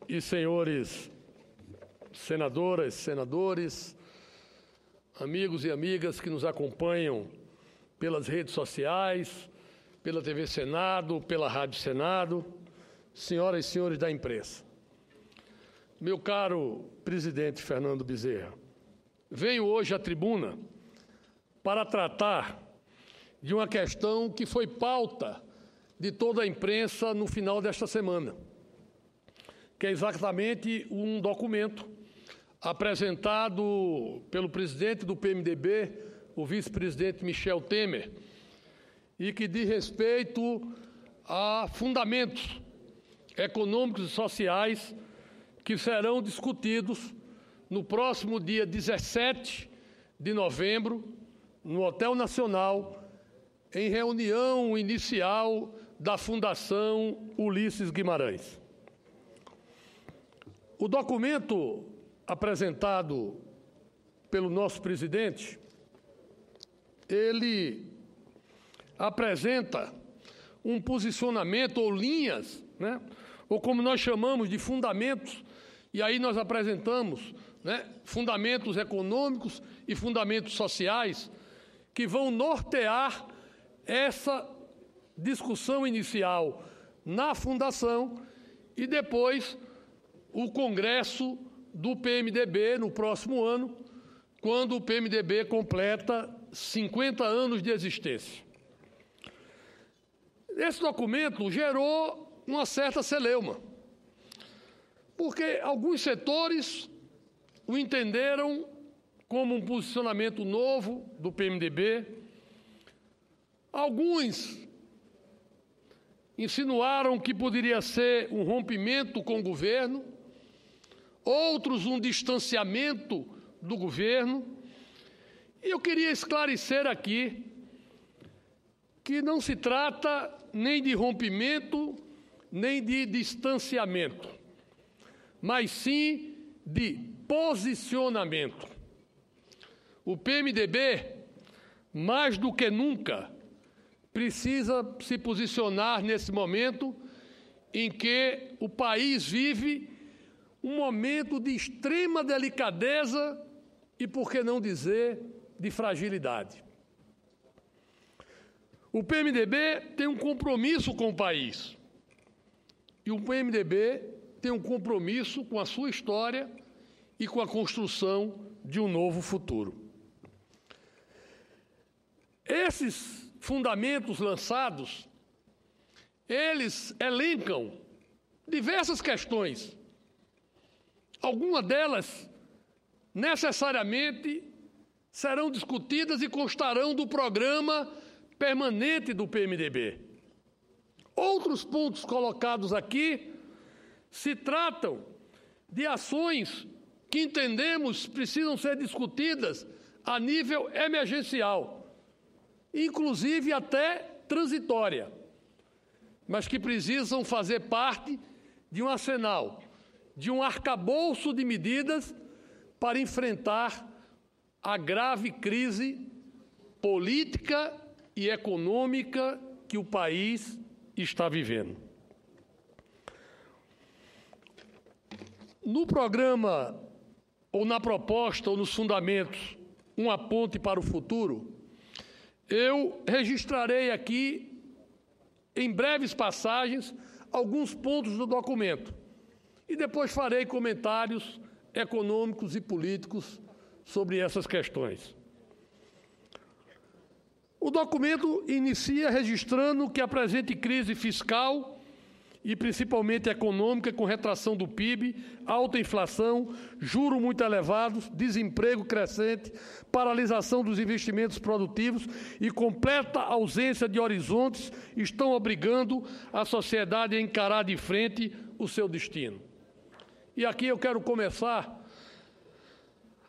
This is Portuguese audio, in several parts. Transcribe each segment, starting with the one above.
e senhores senadoras, senadores, amigos e amigas que nos acompanham pelas redes sociais, pela TV Senado, pela Rádio Senado, senhoras e senhores da imprensa. Meu caro presidente Fernando Bezerra, venho hoje à tribuna para tratar de uma questão que foi pauta de toda a imprensa no final desta semana, que é exatamente um documento apresentado pelo presidente do PMDB, o vice-presidente Michel Temer, e que diz respeito a fundamentos econômicos e sociais que serão discutidos no próximo dia 17 de novembro, no Hotel Nacional, em reunião inicial da Fundação Ulisses Guimarães. O documento apresentado pelo nosso presidente, ele apresenta um posicionamento ou linhas, né, ou como nós chamamos de fundamentos, e aí nós apresentamos, né, fundamentos econômicos e fundamentos sociais que vão nortear essa discussão inicial na Fundação e depois o Congresso do PMDB no próximo ano, quando o PMDB completa 50 anos de existência. Esse documento gerou uma certa celeuma, porque alguns setores o entenderam como um posicionamento novo do PMDB, alguns insinuaram que poderia ser um rompimento com o governo, outros um distanciamento do governo, e eu queria esclarecer aqui que não se trata nem de rompimento, nem de distanciamento, mas sim de posicionamento. O PMDB, mais do que nunca, precisa se posicionar nesse momento em que o país vive um momento de extrema delicadeza e, por que não dizer, de fragilidade. O PMDB tem um compromisso com o país. E o PMDB tem um compromisso com a sua história e com a construção de um novo futuro. Esses fundamentos lançados, eles elencam diversas questões. Algumas delas, necessariamente, serão discutidas e constarão do programa permanente do PMDB. Outros pontos colocados aqui se tratam de ações que entendemos precisam ser discutidas a nível emergencial, inclusive até transitória, mas que precisam fazer parte de um arsenal, de um arcabouço de medidas para enfrentar a grave crise política e econômica que o país está vivendo. No programa, ou na proposta, ou nos fundamentos, Uma Ponte para o Futuro, eu registrarei aqui, em breves passagens, alguns pontos do documento e depois farei comentários econômicos e políticos sobre essas questões. O documento inicia registrando que a presente crise fiscal e principalmente econômica, com retração do PIB, alta inflação, juros muito elevados, desemprego crescente, paralisação dos investimentos produtivos e completa ausência de horizontes, estão obrigando a sociedade a encarar de frente o seu destino. E aqui eu quero começar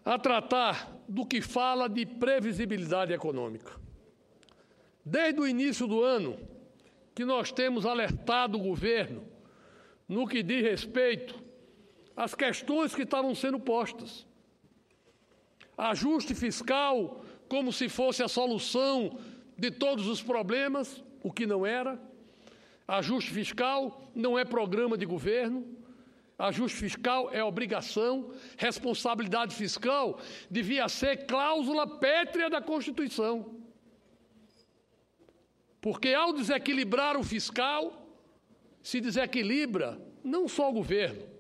a tratar do que fala de previsibilidade econômica. Desde o início do ano, que nós temos alertado o governo no que diz respeito às questões que estavam sendo postas. Ajuste fiscal como se fosse a solução de todos os problemas, o que não era. Ajuste fiscal não é programa de governo, Ajuste fiscal é obrigação, responsabilidade fiscal devia ser cláusula pétrea da Constituição. Porque ao desequilibrar o fiscal, se desequilibra não só o governo.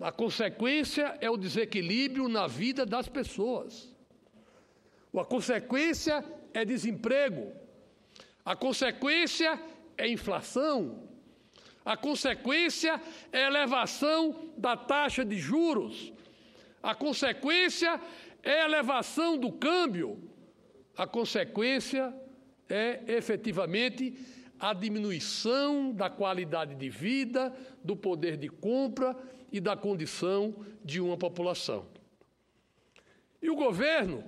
A consequência é o desequilíbrio na vida das pessoas. A consequência é desemprego. A consequência é inflação. A consequência é elevação da taxa de juros. A consequência é elevação do câmbio. A consequência é, efetivamente, a diminuição da qualidade de vida, do poder de compra e da condição de uma população. E o governo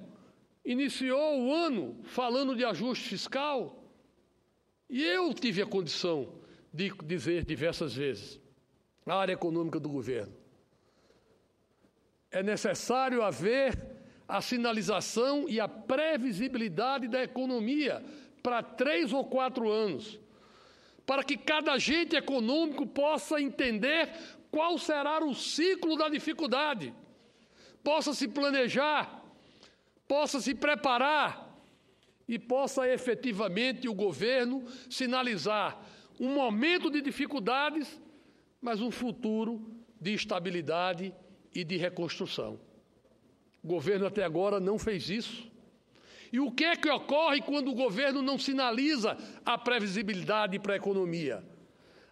iniciou o ano falando de ajuste fiscal, e eu tive a condição de dizer diversas vezes, na área econômica do governo, é necessário haver a sinalização e a previsibilidade da economia para 3 ou 4 anos, para que cada agente econômico possa entender qual será o ciclo da dificuldade, possa se planejar, possa se preparar e possa efetivamente o governo sinalizar um momento de dificuldades, mas um futuro de estabilidade e de reconstrução. O governo até agora não fez isso. E o que é que ocorre quando o governo não sinaliza a previsibilidade para a economia?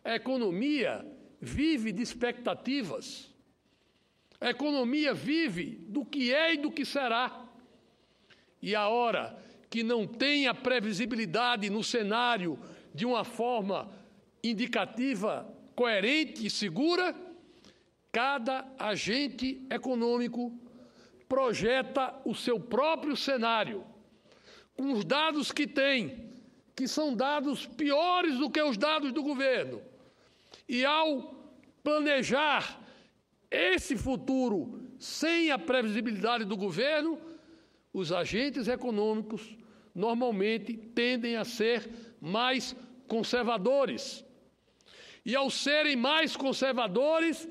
A economia vive de expectativas. A economia vive do que é e do que será. E a hora que não tem a previsibilidade no cenário de uma forma indicativa, coerente e segura, cada agente econômico projeta o seu próprio cenário, com os dados que tem, que são dados piores do que os dados do governo. E ao planejar esse futuro sem a previsibilidade do governo, os agentes econômicos normalmente tendem a ser mais conservadores. E ao serem mais conservadores,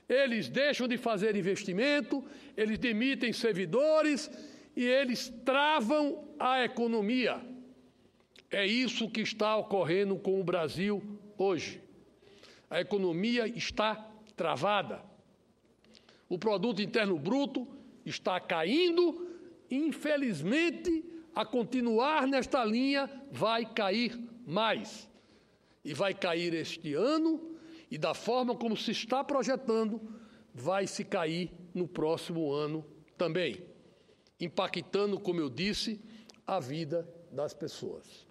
eles deixam de fazer investimento, eles demitem servidores e eles travam a economia. É isso que está ocorrendo com o Brasil hoje. A economia está travada. O produto interno bruto está caindo. Infelizmente, a continuar nesta linha, vai cair mais. E vai cair este ano, e da forma como se está projetando, vai se cair no próximo ano também, impactando, como eu disse, a vida das pessoas.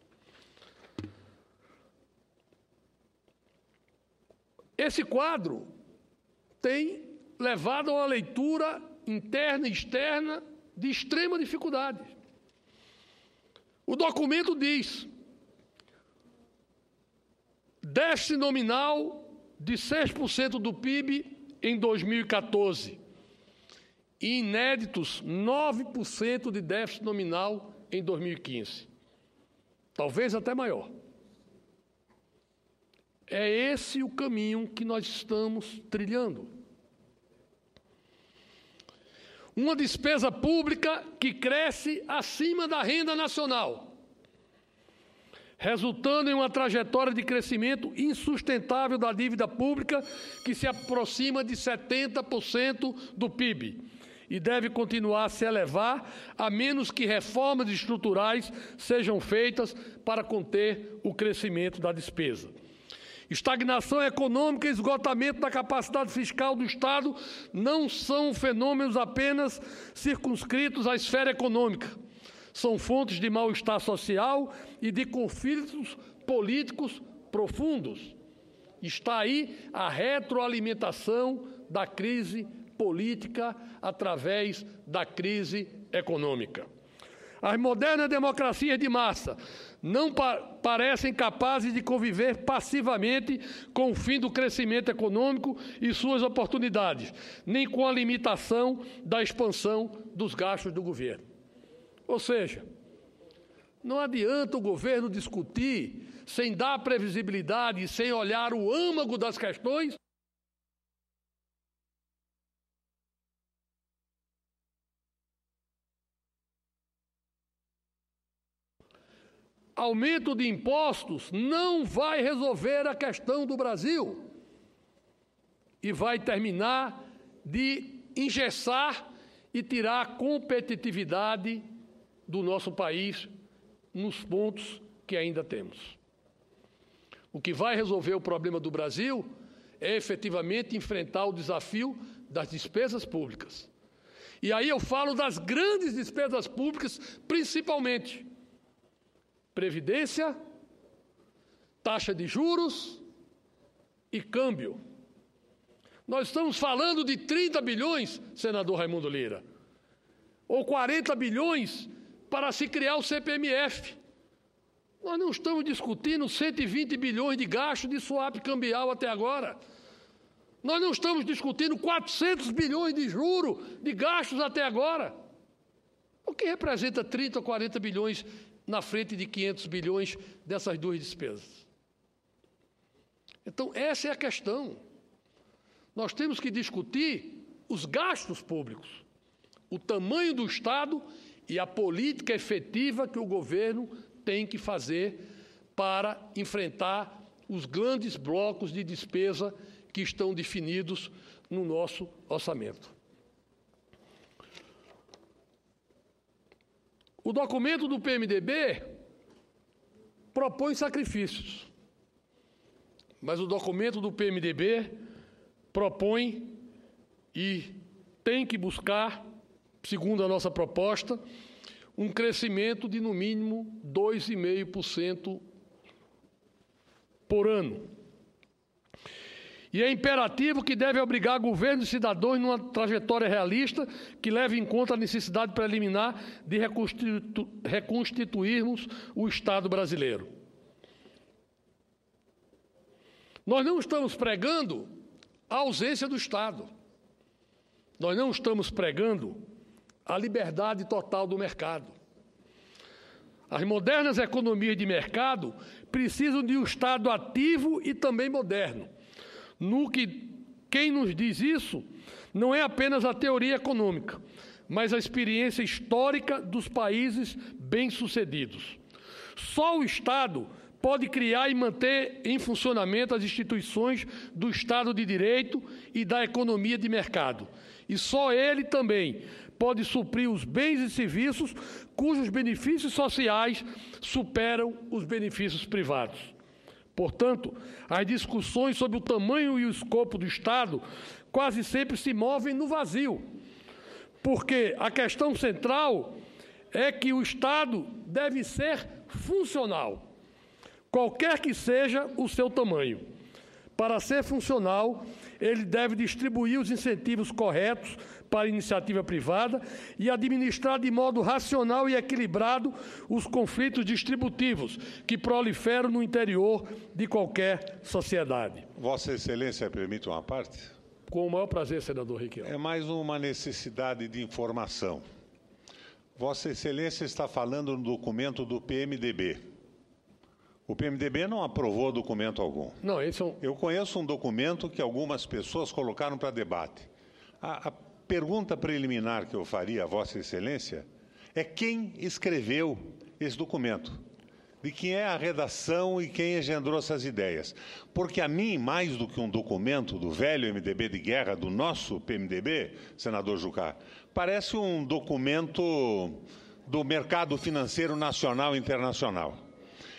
Esse quadro tem levado a uma leitura interna e externa de extrema dificuldade. O documento diz: déficit nominal de 6% do PIB em 2014 e inéditos 9% de déficit nominal em 2015. Talvez até maior. É esse o caminho que nós estamos trilhando. Uma despesa pública que cresce acima da renda nacional, resultando em uma trajetória de crescimento insustentável da dívida pública que se aproxima de 70% do PIB e deve continuar a se elevar, a menos que reformas estruturais sejam feitas para conter o crescimento da despesa. Estagnação econômica e esgotamento da capacidade fiscal do Estado não são fenômenos apenas circunscritos à esfera econômica. São fontes de mal-estar social e de conflitos políticos profundos. Está aí a retroalimentação da crise política através da crise econômica. As modernas democracias de massa não parecem capazes de conviver passivamente com o fim do crescimento econômico e suas oportunidades, nem com a limitação da expansão dos gastos do governo. Ou seja, não adianta o governo discutir sem dar previsibilidade e sem olhar o âmago das questões, aumento de impostos não vai resolver a questão do Brasil e vai terminar de engessar e tirar a competitividade do nosso país nos pontos que ainda temos. O que vai resolver o problema do Brasil é efetivamente enfrentar o desafio das despesas públicas. E aí eu falo das grandes despesas públicas, principalmente previdência, taxa de juros e câmbio. Nós estamos falando de 30 bilhões, senador Raimundo Lira, ou 40 bilhões para se criar o CPMF. Nós não estamos discutindo 120 bilhões de gasto de swap cambial até agora. Nós não estamos discutindo 400 bilhões de juros de gastos até agora. O que representa 30 ou 40 bilhões na frente de 500 bilhões dessas duas despesas? Então, essa é a questão. Nós temos que discutir os gastos públicos, o tamanho do Estado e a política efetiva que o governo tem que fazer para enfrentar os grandes blocos de despesa que estão definidos no nosso orçamento. O documento do PMDB propõe sacrifícios, mas o documento do PMDB propõe e tem que buscar, segundo a nossa proposta, um crescimento de, no mínimo, 2,5% por ano. E é imperativo que deve obrigar governos e cidadãos numa trajetória realista que leve em conta a necessidade preliminar de reconstituirmos o Estado brasileiro. Nós não estamos pregando a ausência do Estado. Nós não estamos pregando a liberdade total do mercado. As modernas economias de mercado precisam de um Estado ativo e também moderno. No que quem nos diz isso não é apenas a teoria econômica, mas a experiência histórica dos países bem-sucedidos. Só o Estado pode criar e manter em funcionamento as instituições do Estado de Direito e da economia de mercado. E só ele também pode suprir os bens e serviços cujos benefícios sociais superam os benefícios privados. Portanto, as discussões sobre o tamanho e o escopo do Estado quase sempre se movem no vazio, porque a questão central é que o Estado deve ser funcional, qualquer que seja o seu tamanho. Para ser funcional, ele deve distribuir os incentivos corretos para a iniciativa privada e administrar de modo racional e equilibrado os conflitos distributivos que proliferam no interior de qualquer sociedade. Vossa Excelência, permite uma parte? Com o maior prazer, senador Requião. É mais uma necessidade de informação. Vossa Excelência está falando no documento do PMDB. O PMDB não aprovou documento algum. Não, esse é um... Eu conheço um documento que algumas pessoas colocaram para debate. A pergunta preliminar que eu faria a Vossa Excelência é quem escreveu esse documento, de quem é a redação e quem engendrou essas ideias. Porque a mim, mais do que um documento do velho MDB de guerra, do nosso PMDB, senador Jucá, parece um documento do mercado financeiro nacional e internacional.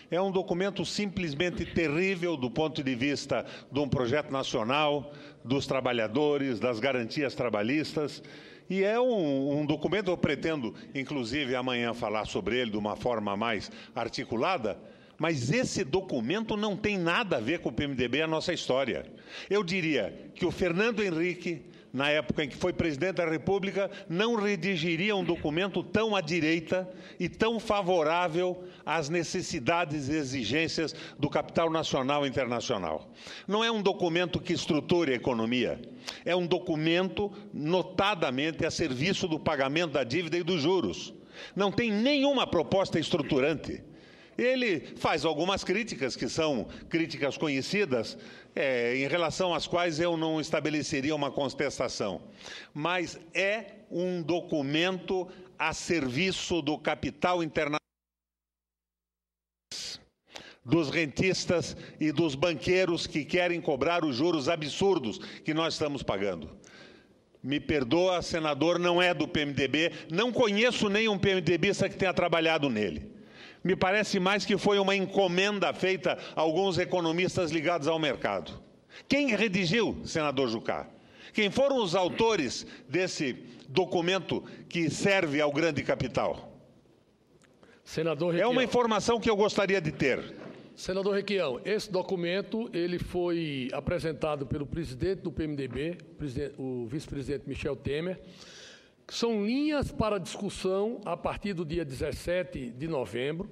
É um documento simplesmente terrível do ponto de vista de um projeto nacional, dos trabalhadores, das garantias trabalhistas. E é um documento, eu pretendo, inclusive, amanhã falar sobre ele de uma forma mais articulada, mas esse documento não tem nada a ver com o PMDB e a nossa história. Eu diria que o Fernando Henrique, na época em que foi presidente da República, não redigiria um documento tão à direita e tão favorável às necessidades e exigências do capital nacional e internacional. Não é um documento que estruture a economia, é um documento notadamente a serviço do pagamento da dívida e dos juros. Não tem nenhuma proposta estruturante. Ele faz algumas críticas, que são críticas conhecidas, em relação às quais eu não estabeleceria uma contestação. Mas é um documento a serviço do capital internacional dos rentistas e dos banqueiros que querem cobrar os juros absurdos que nós estamos pagando. Me perdoa, senador, não é do PMDB, não conheço nenhum PMDBista que tenha trabalhado nele. Me parece mais que foi uma encomenda feita a alguns economistas ligados ao mercado. Quem redigiu, senador Jucá? Quem foram os autores desse documento que serve ao grande capital? Senador Requião. É uma informação que eu gostaria de ter. Senador Requião, esse documento ele foi apresentado pelo presidente do PMDB, o vice-presidente Michel Temer. São linhas para discussão a partir do dia 17 de novembro.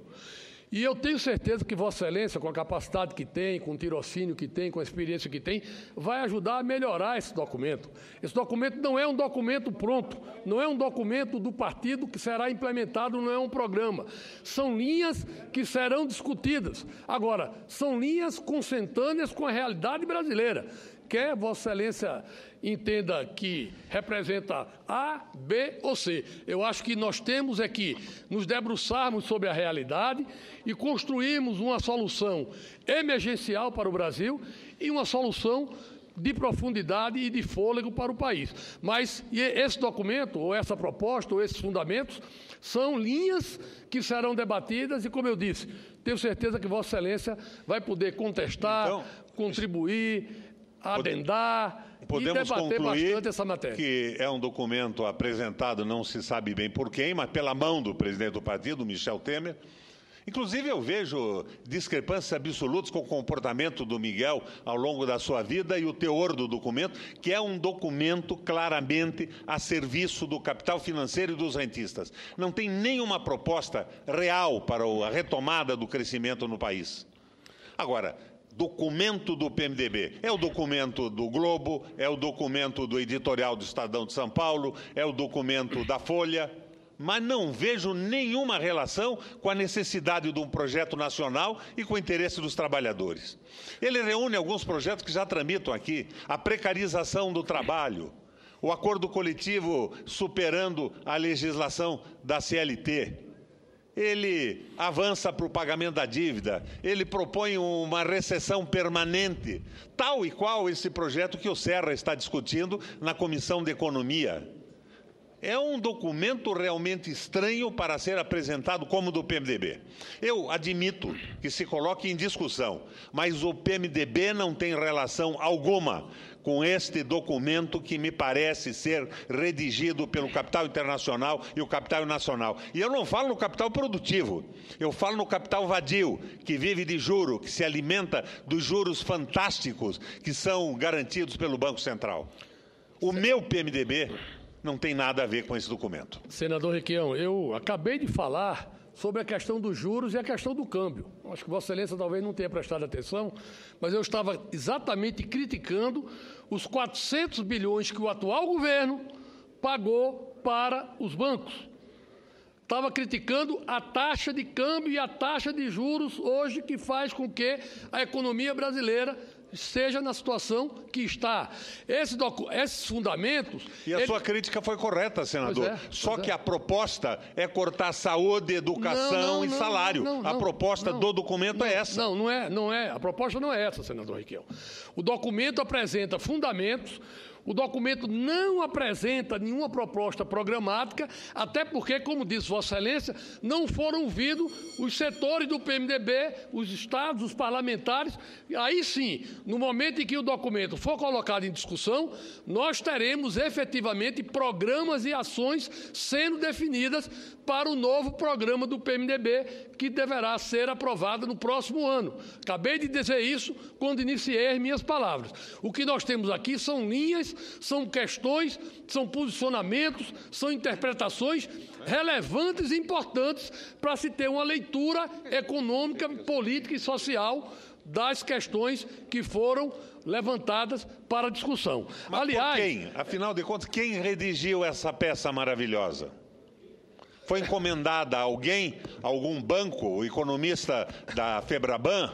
E eu tenho certeza que Vossa Excelência, com a capacidade que tem, com o tirocínio que tem, com a experiência que tem, vai ajudar a melhorar esse documento. Esse documento não é um documento pronto, não é um documento do partido que será implementado, não é um programa. São linhas que serão discutidas. Agora, são linhas consentâneas com a realidade brasileira. Quer Vossa Excelência entenda que representa A, B ou C. Eu acho que nós temos é que nos debruçarmos sobre a realidade e construirmos uma solução emergencial para o Brasil e uma solução de profundidade e de fôlego para o país. Mas esse documento, ou essa proposta, ou esses fundamentos, são linhas que serão debatidas e, como eu disse, tenho certeza que Vossa Excelência vai poder contestar, então, contribuir, adendar e debater bastante essa matéria. Que é um documento apresentado, não se sabe bem por quem, mas pela mão do presidente do partido, Michel Temer. Inclusive, eu vejo discrepâncias absolutas com o comportamento do Miguel ao longo da sua vida e o teor do documento, que é um documento claramente a serviço do capital financeiro e dos rentistas. Não tem nenhuma proposta real para a retomada do crescimento no país. Agora, documento do PMDB. É o documento do Globo, é o documento do editorial do Estadão de São Paulo, é o documento da Folha, mas não vejo nenhuma relação com a necessidade de um projeto nacional e com o interesse dos trabalhadores. Ele reúne alguns projetos que já tramitam aqui, a precarização do trabalho, o acordo coletivo superando a legislação da CLT, ele avança para o pagamento da dívida, ele propõe uma recessão permanente, tal e qual esse projeto que o Serra está discutindo na Comissão de Economia. É um documento realmente estranho para ser apresentado como do PMDB. Eu admito que se coloque em discussão, mas o PMDB não tem relação alguma com este documento que me parece ser redigido pelo capital internacional e o capital nacional. E eu não falo no capital produtivo, eu falo no capital vadio, que vive de juro, que se alimenta dos juros fantásticos que são garantidos pelo Banco Central. O meu PMDB não tem nada a ver com esse documento. Senador Requião, eu acabei de falar sobre a questão dos juros e a questão do câmbio. Acho que Vossa Excelência talvez não tenha prestado atenção, mas eu estava exatamente criticando os 400 bilhões que o atual governo pagou para os bancos. Estava criticando a taxa de câmbio e a taxa de juros hoje que faz com que a economia brasileira seja na situação que está. Esses fundamentos... E a sua crítica foi correta, senador. Só que a proposta é cortar saúde, educação e salário. A proposta do documento é essa. Não é. A proposta não é essa, senador Requião. O documento apresenta fundamentos. O documento não apresenta nenhuma proposta programática, até porque, como disse Vossa Excelência, não foram ouvidos os setores do PMDB, os estados, os parlamentares. Aí sim, no momento em que o documento for colocado em discussão, nós teremos efetivamente programas e ações sendo definidas para o novo programa do PMDB, que deverá ser aprovado no próximo ano. Acabei de dizer isso quando iniciei as minhas palavras. O que nós temos aqui são linhas, são questões, são posicionamentos, são interpretações relevantes e importantes para se ter uma leitura econômica, política e social das questões que foram levantadas para discussão. Mas aliás, quem? Afinal de contas, quem redigiu essa peça maravilhosa? Foi encomendada a alguém, a algum banco, o economista da Febraban?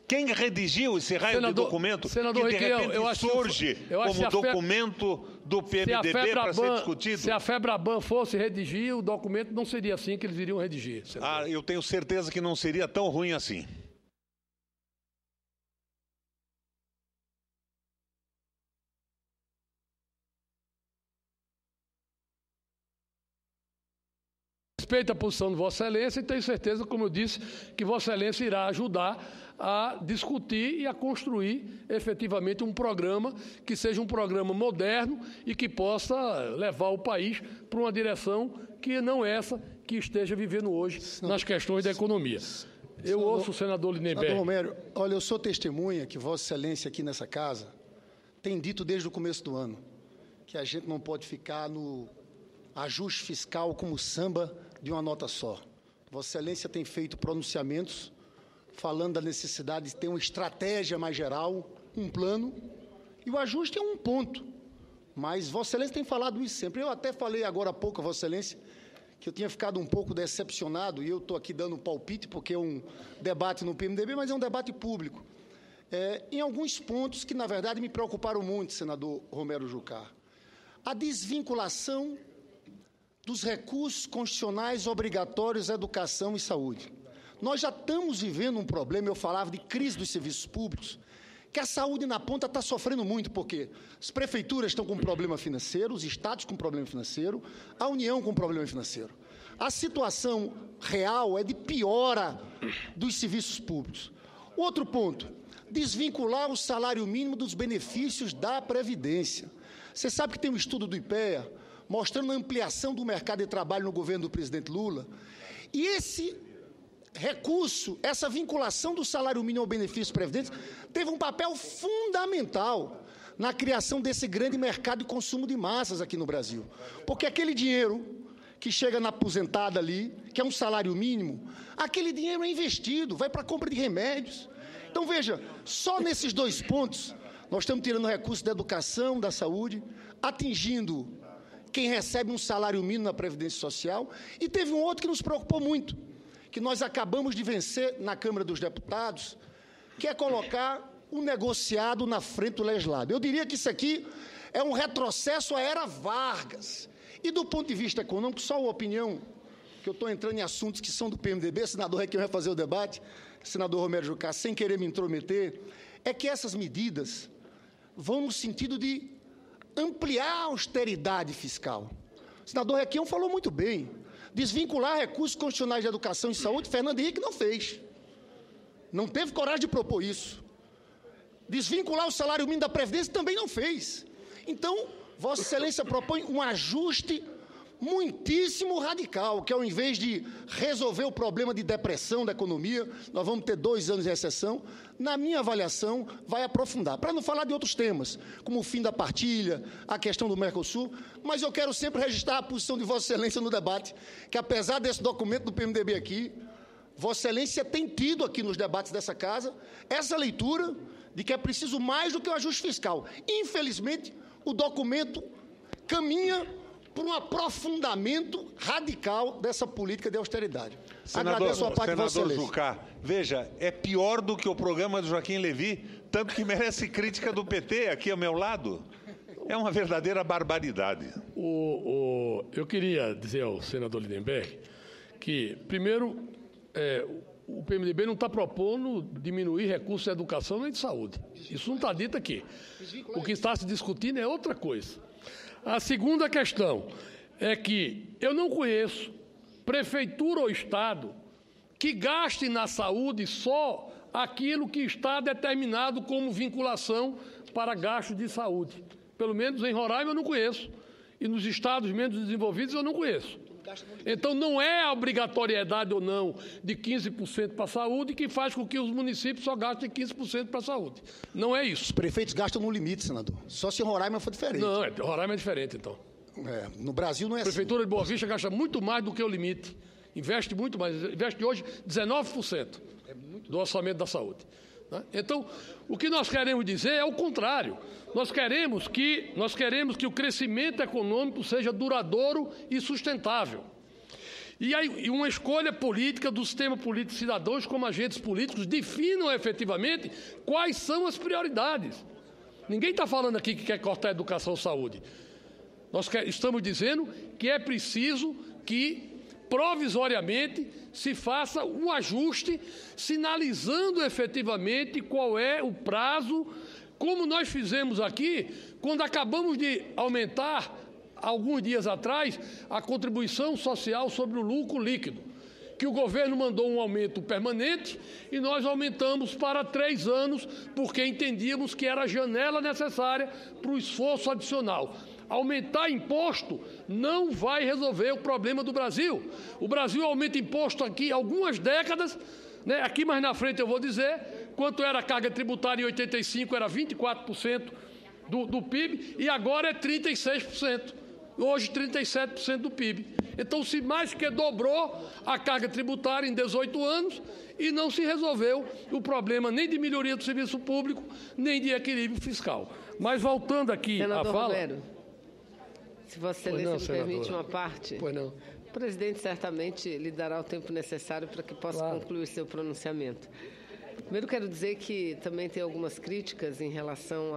Quem redigiu esse raio de documento que de repente surge como documento do PMDB para ser discutido? Se a Febraban fosse redigir, o documento não seria assim que eles iriam redigir. Eu tenho certeza que não seria tão ruim assim. Respeito a posição de Vossa Excelência e tenho certeza, como eu disse, que Vossa Excelência irá ajudar a discutir e a construir efetivamente um programa que seja um programa moderno e que possa levar o país para uma direção que não essa que esteja vivendo hoje nas questões da economia. Eu ouço o senador Lindenberg. Senador Romero, olha, eu sou testemunha que Vossa Excelência aqui nessa casa tem dito desde o começo do ano que a gente não pode ficar no ajuste fiscal como samba de uma nota só. Vossa Excelência tem feito pronunciamentos falando da necessidade de ter uma estratégia mais geral, um plano, e o ajuste é um ponto. Mas Vossa Excelência tem falado isso sempre. Eu até falei agora há pouco a Vossa Excelência que eu tinha ficado um pouco decepcionado, e eu estou aqui dando um palpite, porque é um debate no PMDB, mas é um debate público. Em alguns pontos que, na verdade, me preocuparam muito, senador Romero Jucá. A desvinculação dos recursos constitucionais obrigatórios à educação e saúde. Nós já estamos vivendo um problema, eu falava de crise dos serviços públicos, que a saúde na ponta está sofrendo muito, porque as prefeituras estão com problema financeiro, os estados com problema financeiro, a União com problema financeiro. A situação real é de piora dos serviços públicos. Outro ponto, desvincular o salário mínimo dos benefícios da Previdência. Você sabe que tem um estudo do IPEA mostrando a ampliação do mercado de trabalho no governo do presidente Lula, e esse recurso, essa vinculação do salário mínimo ao benefício previdência, teve um papel fundamental na criação desse grande mercado de consumo de massas aqui no Brasil. Porque aquele dinheiro que chega na aposentada ali, que é um salário mínimo, aquele dinheiro é investido, vai para a compra de remédios. Então, veja, só nesses dois pontos, nós estamos tirando recursos da educação, da saúde, atingindo quem recebe um salário mínimo na Previdência Social, e teve um outro que nos preocupou muito, que nós acabamos de vencer na Câmara dos Deputados, que é colocar o negociado na frente do legislado. Eu diria que isso aqui é um retrocesso à era Vargas. E do ponto de vista econômico, só uma opinião, que eu estou entrando em assuntos que são do PMDB, senador Requião vai fazer o debate, senador Romero Jucá, sem querer me intrometer, é que essas medidas vão no sentido de ampliar a austeridade fiscal. O senador Requião falou muito bem. Desvincular recursos constitucionais de educação e saúde, Fernando Henrique não fez. Não teve coragem de propor isso. Desvincular o salário mínimo da Previdência também não fez. Então, Vossa Excelência propõe um ajuste muitíssimo radical, que ao invés de resolver o problema de depressão da economia, nós vamos ter 2 anos de recessão, na minha avaliação, vai aprofundar. Para não falar de outros temas, como o fim da partilha, a questão do Mercosul, mas eu quero sempre registrar a posição de Vossa Excelência no debate, que apesar desse documento do PMDB aqui, Vossa Excelência tem tido aqui nos debates dessa casa essa leitura de que é preciso mais do que o ajuste fiscal. Infelizmente, o documento caminha por um aprofundamento radical dessa política de austeridade. Agradeço a parte de Vossa Excelência. Jucá, veja, é pior do que o programa do Joaquim Levy, tanto que merece crítica do PT aqui ao meu lado. É uma verdadeira barbaridade. Eu queria dizer ao senador Lindenberg que, primeiro, o PMDB não está propondo diminuir recursos de educação nem de saúde. Isso não está dito aqui. O que está se discutindo é outra coisa. A segunda questão é que eu não conheço prefeitura ou estado que gaste na saúde só aquilo que está determinado como vinculação para gastos de saúde. Pelo menos em Roraima eu não conheço. E nos estados menos desenvolvidos eu não conheço. Então, não é a obrigatoriedade ou não de 15% para a saúde que faz com que os municípios só gastem 15% para a saúde. Não é isso. Os prefeitos gastam no limite, senador. Só se Roraima for diferente. Não, Roraima é diferente, então. No Brasil não é assim. A Prefeitura de Boa Vista gasta muito mais do que o limite. Investe muito mais. Investe hoje 19% do orçamento da saúde. Então, o que nós queremos dizer é o contrário. Nós queremos que o crescimento econômico seja duradouro e sustentável. E uma escolha política do sistema político de cidadãos como agentes políticos definam efetivamente quais são as prioridades. Ninguém está falando aqui que quer cortar a educação ou saúde. Nós estamos dizendo que é preciso que provisoriamente se faça um ajuste, sinalizando efetivamente qual é o prazo, como nós fizemos aqui, quando acabamos de aumentar alguns dias atrás, a contribuição social sobre o lucro líquido, que o governo mandou um aumento permanente e nós aumentamos para 3 anos, porque entendíamos que era a janela necessária para o esforço adicional. Aumentar imposto não vai resolver o problema do Brasil. O Brasil aumenta imposto aqui há algumas décadas, né? Aqui mais na frente eu vou dizer quanto era a carga tributária em 85, era 24% do PIB, e agora é 36%. Hoje, 37% do PIB. Então, se mais que dobrou a carga tributária em 18 anos e não se resolveu o problema nem de melhoria do serviço público, nem de equilíbrio fiscal. Mas, voltando aqui à fala... Romero, se Vossa Excelência me permite uma parte... Pois não. O presidente certamente lhe dará o tempo necessário para que possa concluir seu pronunciamento. Primeiro, quero dizer que também tem algumas críticas em relação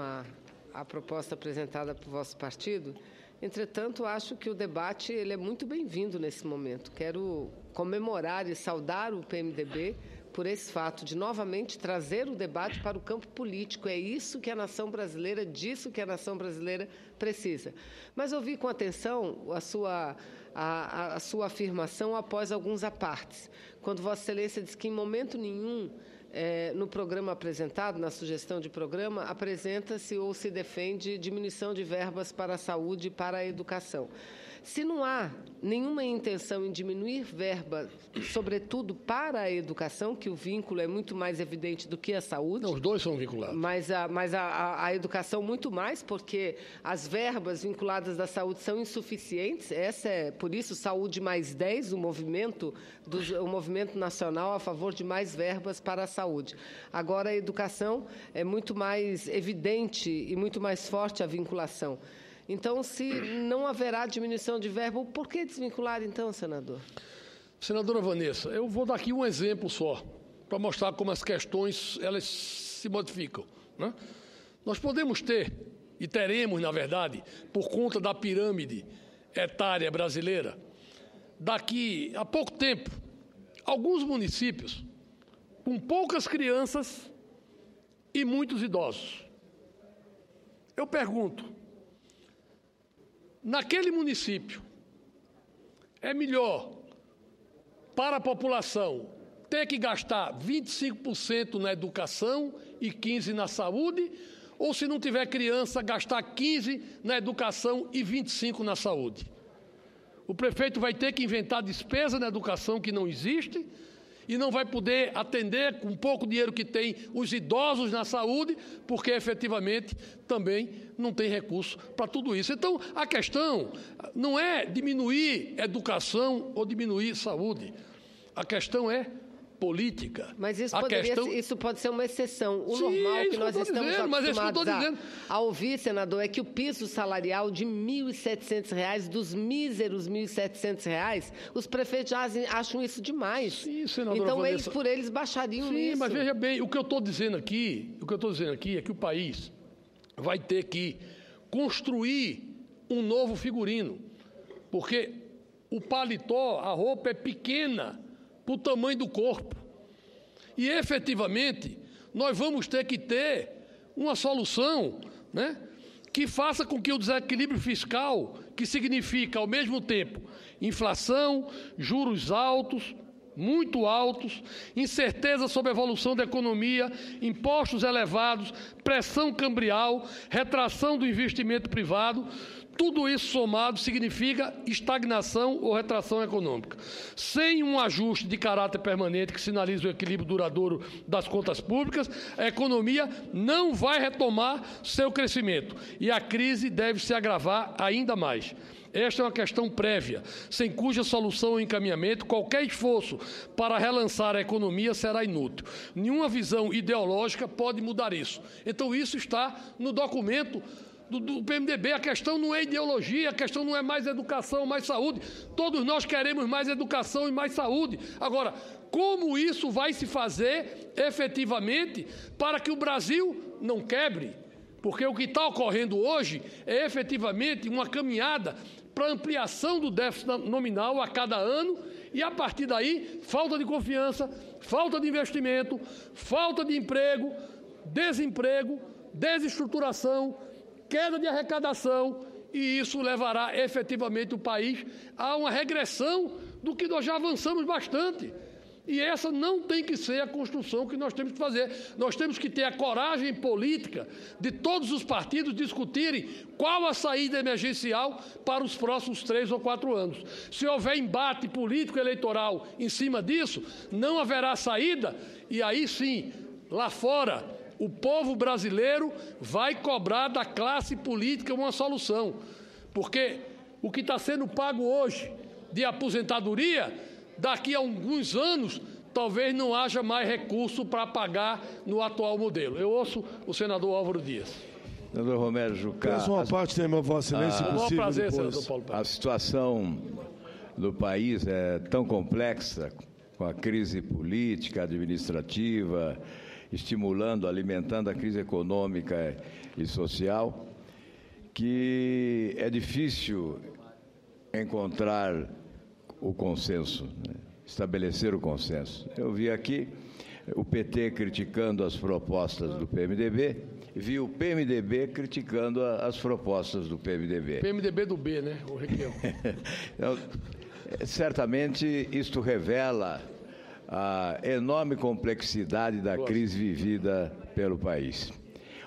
à proposta apresentada por vosso partido. Entretanto, acho que o debate ele é muito bem-vindo nesse momento. Quero comemorar e saudar o PMDB por esse fato de novamente trazer o debate para o campo político. É isso que a nação brasileira, disso que a nação brasileira precisa. Mas ouvi com atenção a sua afirmação após alguns apartes, quando Vossa Excelência diz que em momento nenhum no programa apresentado, na sugestão de programa, apresenta-se ou se defende diminuição de verbas para a saúde e para a educação. Se não há nenhuma intenção em diminuir verba, sobretudo para a educação, que o vínculo é muito mais evidente do que a saúde... Não, os dois são vinculados. Mas a educação muito mais, porque as verbas vinculadas da saúde são insuficientes. Por isso, Saúde mais 10, o movimento nacional a favor de mais verbas para a saúde. Agora, a educação é muito mais evidente e muito mais forte a vinculação. Então, se não haverá diminuição de verba, por que desvincular, então, senador? Senadora Vanessa, eu vou dar aqui um exemplo só, para mostrar como as questões elas se modificam, né? Nós podemos ter, e teremos, na verdade, por conta da pirâmide etária brasileira, daqui a pouco tempo, alguns municípios com poucas crianças e muitos idosos. Eu pergunto, naquele município, é melhor para a população ter que gastar 25% na educação e 15% na saúde, ou se não tiver criança, gastar 15% na educação e 25% na saúde? O prefeito vai ter que inventar despesa na educação que não existe e não vai poder atender com pouco dinheiro que tem os idosos na saúde, porque efetivamente também não tem recurso para tudo isso. Então, a questão não é diminuir educação ou diminuir saúde. A questão é política. Mas isso pode ser uma exceção. O normal que nós estamos acostumados a ouvir, senador, é que o piso salarial de R$ 1.700, dos míseros R$ 1.700, os prefeitos já acham isso demais. Sim, senadora então, Vanessa, eles baixariam isso. Sim, mas veja bem, o que eu estou dizendo aqui é que o país vai ter que construir um novo figurino, porque o paletó, a roupa é pequena para o tamanho do corpo. E, efetivamente, nós vamos ter que ter uma solução, né, que faça com que o desequilíbrio fiscal, que significa, ao mesmo tempo, inflação, juros altos, muito altos, incerteza sobre a evolução da economia, impostos elevados, pressão cambial, retração do investimento privado, tudo isso somado significa estagnação ou retração econômica. Sem um ajuste de caráter permanente que sinalize o equilíbrio duradouro das contas públicas, a economia não vai retomar seu crescimento e a crise deve se agravar ainda mais. Esta é uma questão prévia, sem cuja solução ou encaminhamento, qualquer esforço para relançar a economia será inútil. Nenhuma visão ideológica pode mudar isso. Então, isso está no documento do PMDB. A questão não é ideologia, a questão não é mais educação, mais saúde. Todos nós queremos mais educação e mais saúde. Agora, como isso vai se fazer efetivamente para que o Brasil não quebre? Porque o que está ocorrendo hoje é efetivamente uma caminhada para ampliação do déficit nominal a cada ano e, a partir daí, falta de confiança, falta de investimento, falta de emprego, desemprego, desestruturação, queda de arrecadação e isso levará efetivamente o país a uma regressão do que nós já avançamos bastante. E essa não tem que ser a construção que nós temos que fazer. Nós temos que ter a coragem política de todos os partidos discutirem qual a saída emergencial para os próximos 3 ou 4 anos. Se houver embate político eleitoral em cima disso, não haverá saída, e aí sim, lá fora, o povo brasileiro vai cobrar da classe política uma solução. Porque o que está sendo pago hoje de aposentadoria, daqui a alguns anos, talvez não haja mais recurso para pagar no atual modelo. Eu ouço o senador Álvaro Dias. Senador Romero Jucá. Peço uma parte também, Vossa Excelência, se possível. Prazer, senador Paulo Paim. A situação do país é tão complexa, com a crise política, administrativa, estimulando, alimentando a crise econômica e social, que é difícil encontrar o consenso, né? Estabelecer o consenso. Eu vi aqui o PT criticando as propostas do PMDB, e vi o PMDB criticando as propostas do PMDB. PMDB do B, né? O Requião. Então, certamente isto revela a enorme complexidade da crise vivida pelo país.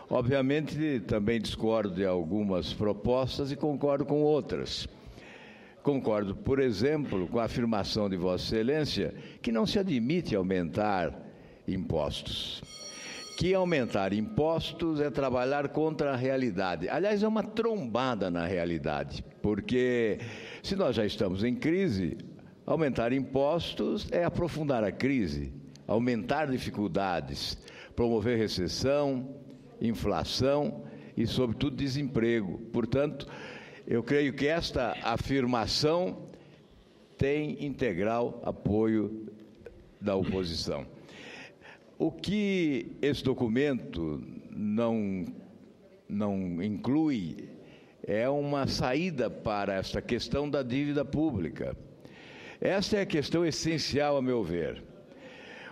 Obviamente, também discordo de algumas propostas e concordo com outras. Concordo, por exemplo, com a afirmação de Vossa Excelência que não se admite aumentar impostos. Que aumentar impostos é trabalhar contra a realidade. Aliás, é uma trombada na realidade, porque se nós já estamos em crise, aumentar impostos é aprofundar a crise, aumentar dificuldades, promover recessão, inflação e, sobretudo, desemprego. Portanto, eu creio que esta afirmação tem integral apoio da oposição. O que esse documento não inclui é uma saída para esta questão da dívida pública. Esta é a questão essencial, a meu ver.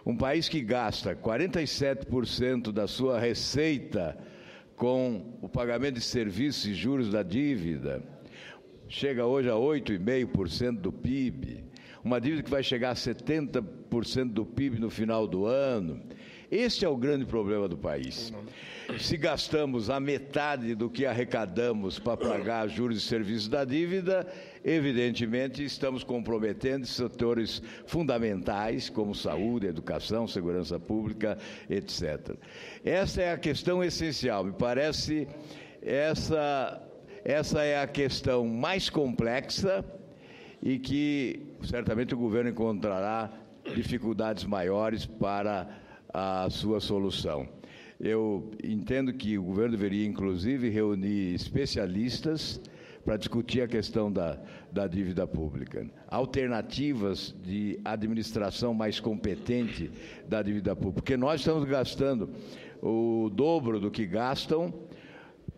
Um país que gasta 47% da sua receita com o pagamento de serviços e juros da dívida, chega hoje a 8,5% do PIB, uma dívida que vai chegar a 70% do PIB no final do ano. Este é o grande problema do país. Se gastamos a metade do que arrecadamos para pagar juros e serviços da dívida, evidentemente estamos comprometendo setores fundamentais como saúde, educação, segurança pública, etc. Essa é a questão essencial. Me parece essa é a questão mais complexa e que certamente o governo encontrará dificuldades maiores para a sua solução. Eu entendo que o governo deveria, inclusive, reunir especialistas para discutir a questão da dívida pública. Alternativas de administração mais competente da dívida pública, porque nós estamos gastando o dobro do que gastam,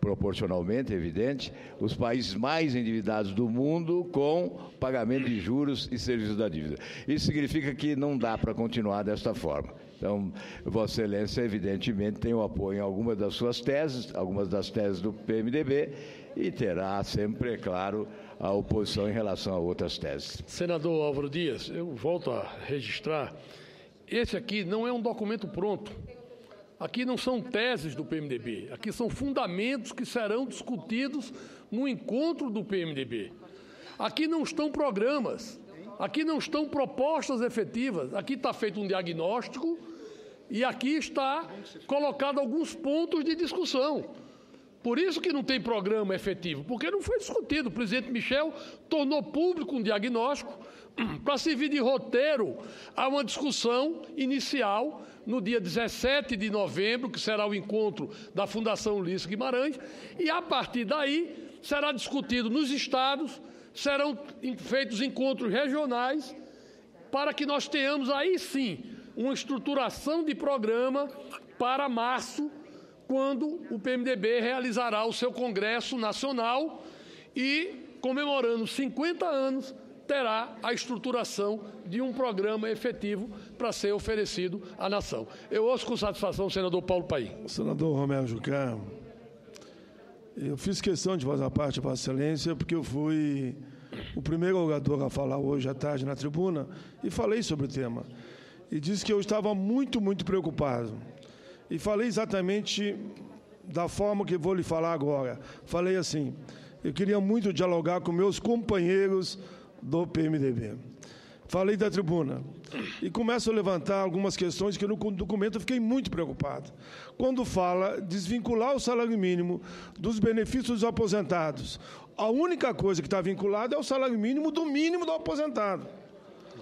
proporcionalmente, evidente, os países mais endividados do mundo com pagamento de juros e serviços da dívida. Isso significa que não dá para continuar desta forma. Então, Vossa Excelência, evidentemente, tem o apoio em algumas das suas teses, algumas das teses do PMDB, e terá sempre, é claro, a oposição em relação a outras teses. Senador Álvaro Dias, eu volto a registrar, esse aqui não é um documento pronto. Aqui não são teses do PMDB, aqui são fundamentos que serão discutidos no encontro do PMDB. Aqui não estão programas, aqui não estão propostas efetivas, aqui está feito um diagnóstico e aqui está colocado alguns pontos de discussão. Por isso que não tem programa efetivo, porque não foi discutido. O presidente Michel tornou público um diagnóstico para servir de roteiro a uma discussão inicial no dia 17 de novembro, que será o encontro da Fundação Ulisses Guimarães, e a partir daí será discutido nos estados, serão feitos encontros regionais, para que nós tenhamos aí sim uma estruturação de programa para março, quando o PMDB realizará o seu Congresso Nacional e, comemorando 50 anos, terá a estruturação de um programa efetivo para ser oferecido à nação. Eu ouço com satisfação o senador Paulo Paim. Senador Romero Jucá, Eu fiz questão de fazer parte de Vossa Excelência, porque eu fui o primeiro orador a falar hoje à tarde na tribuna e falei sobre o tema. E disse que eu estava muito, muito preocupado. E falei exatamente da forma que vou lhe falar agora. Falei assim, eu queria muito dialogar com meus companheiros do PMDB. Falei da tribuna e começo a levantar algumas questões que no documento eu fiquei muito preocupado. Quando fala desvincular o salário mínimo dos benefícios dos aposentados, a única coisa que está vinculada é o salário mínimo do aposentado.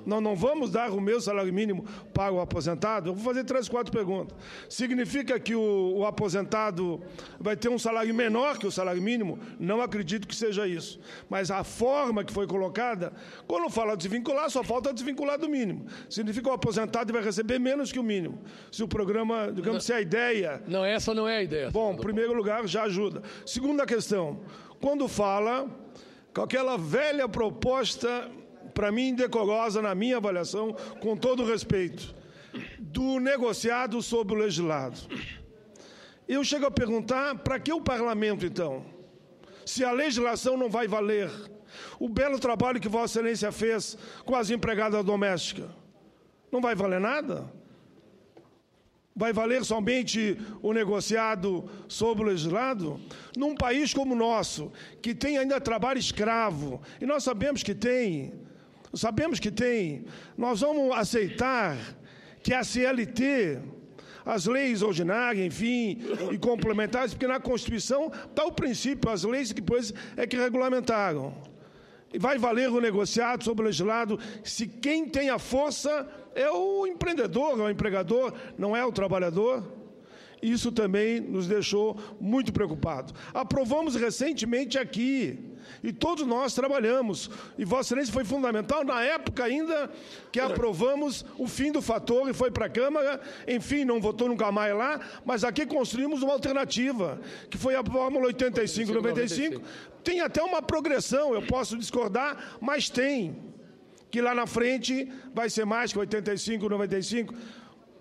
Nós não vamos dar o meu salário mínimo para o aposentado? Eu vou fazer 3, 4 perguntas. Significa que o aposentado vai ter um salário menor que o salário mínimo? Não acredito que seja isso. Mas a forma que foi colocada, quando fala desvincular, só falta desvincular do mínimo. Significa que o aposentado vai receber menos que o mínimo. Se o programa, digamos, se a ideia... Não, essa não é a ideia. Bom, em primeiro lugar, já ajuda. Segunda questão, quando fala com aquela velha proposta... para mim, indecorosa, na minha avaliação, com todo respeito, do negociado sobre o legislado. Eu chego a perguntar, para que o parlamento, então? Se a legislação não vai valer, o belo trabalho que Vossa Excelência fez com as empregadas domésticas, não vai valer nada? Vai valer somente o negociado sobre o legislado? Num país como o nosso, que tem ainda trabalho escravo, e nós sabemos que tem, nós vamos aceitar que a CLT, as leis ordinárias, enfim, e complementares, porque na Constituição está o princípio, as leis que depois é que regulamentaram. E vai valer o negociado sobre o legislado se quem tem a força é o empreendedor, é o empregador, não é o trabalhador? Isso também nos deixou muito preocupados. Aprovamos recentemente aqui, e todos nós trabalhamos, e Vossa Excelência foi fundamental na época ainda que aprovamos o fim do fator e foi para a Câmara, enfim, não votou nunca mais lá, mas aqui construímos uma alternativa, que foi a fórmula 85-95, tem até uma progressão, eu posso discordar, mas tem, que lá na frente vai ser mais que 85-95,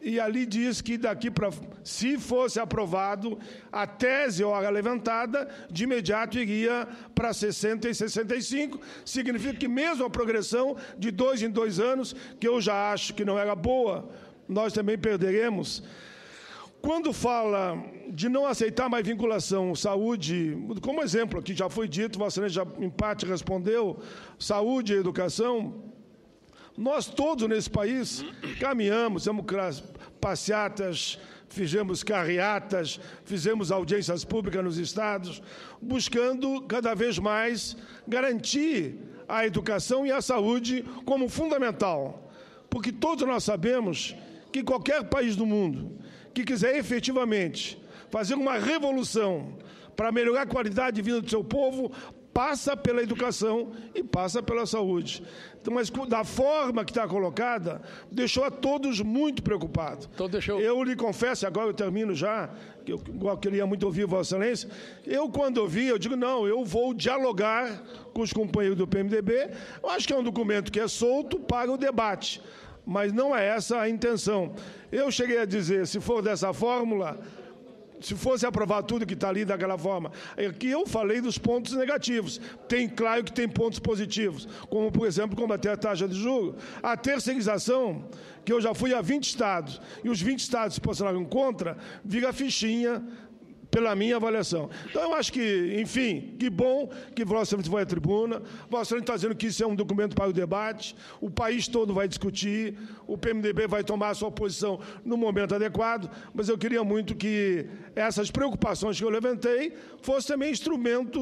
e ali diz que daqui para, se fosse aprovado, a tese hora levantada, de imediato iria para 60 e 65, significa que mesmo a progressão de 2 em 2 anos, que eu já acho que não era boa, nós também perderemos. Quando fala de não aceitar mais vinculação, saúde, como exemplo aqui já foi dito, Vossa Excelência já em parte respondeu, saúde e educação, nós todos nesse país caminhamos, fizemos passeatas, fizemos carreatas, fizemos audiências públicas nos estados, buscando cada vez mais garantir a educação e a saúde como fundamental. Porque todos nós sabemos que qualquer país do mundo que quiser efetivamente fazer uma revolução para melhorar a qualidade de vida do seu povo, passa pela educação e passa pela saúde. Então, mas da forma que está colocada, deixou a todos muito preocupados. Então, eu lhe confesso, agora eu termino já, que eu queria muito ouvir Vossa Excelência, quando ouvi, eu digo, não, eu vou dialogar com os companheiros do PMDB, eu acho que é um documento que é solto para o debate, mas não é essa a intenção. Eu cheguei a dizer, se for dessa fórmula, se fosse aprovar tudo que está ali daquela forma, aqui eu falei dos pontos negativos. Claro que tem pontos positivos, como, por exemplo, combater a taxa de juros. A terceirização, que eu já fui a 20 estados, e os 20 estados se posicionaram contra, vira fichinha pela minha avaliação. Então, eu acho que, enfim, que bom que Vossa Excelência vai à tribuna, Vossa Excelência está dizendo que isso é um documento para o debate, o país todo vai discutir, o PMDB vai tomar a sua posição no momento adequado, mas eu queria muito que essas preocupações que eu levantei fossem também instrumento,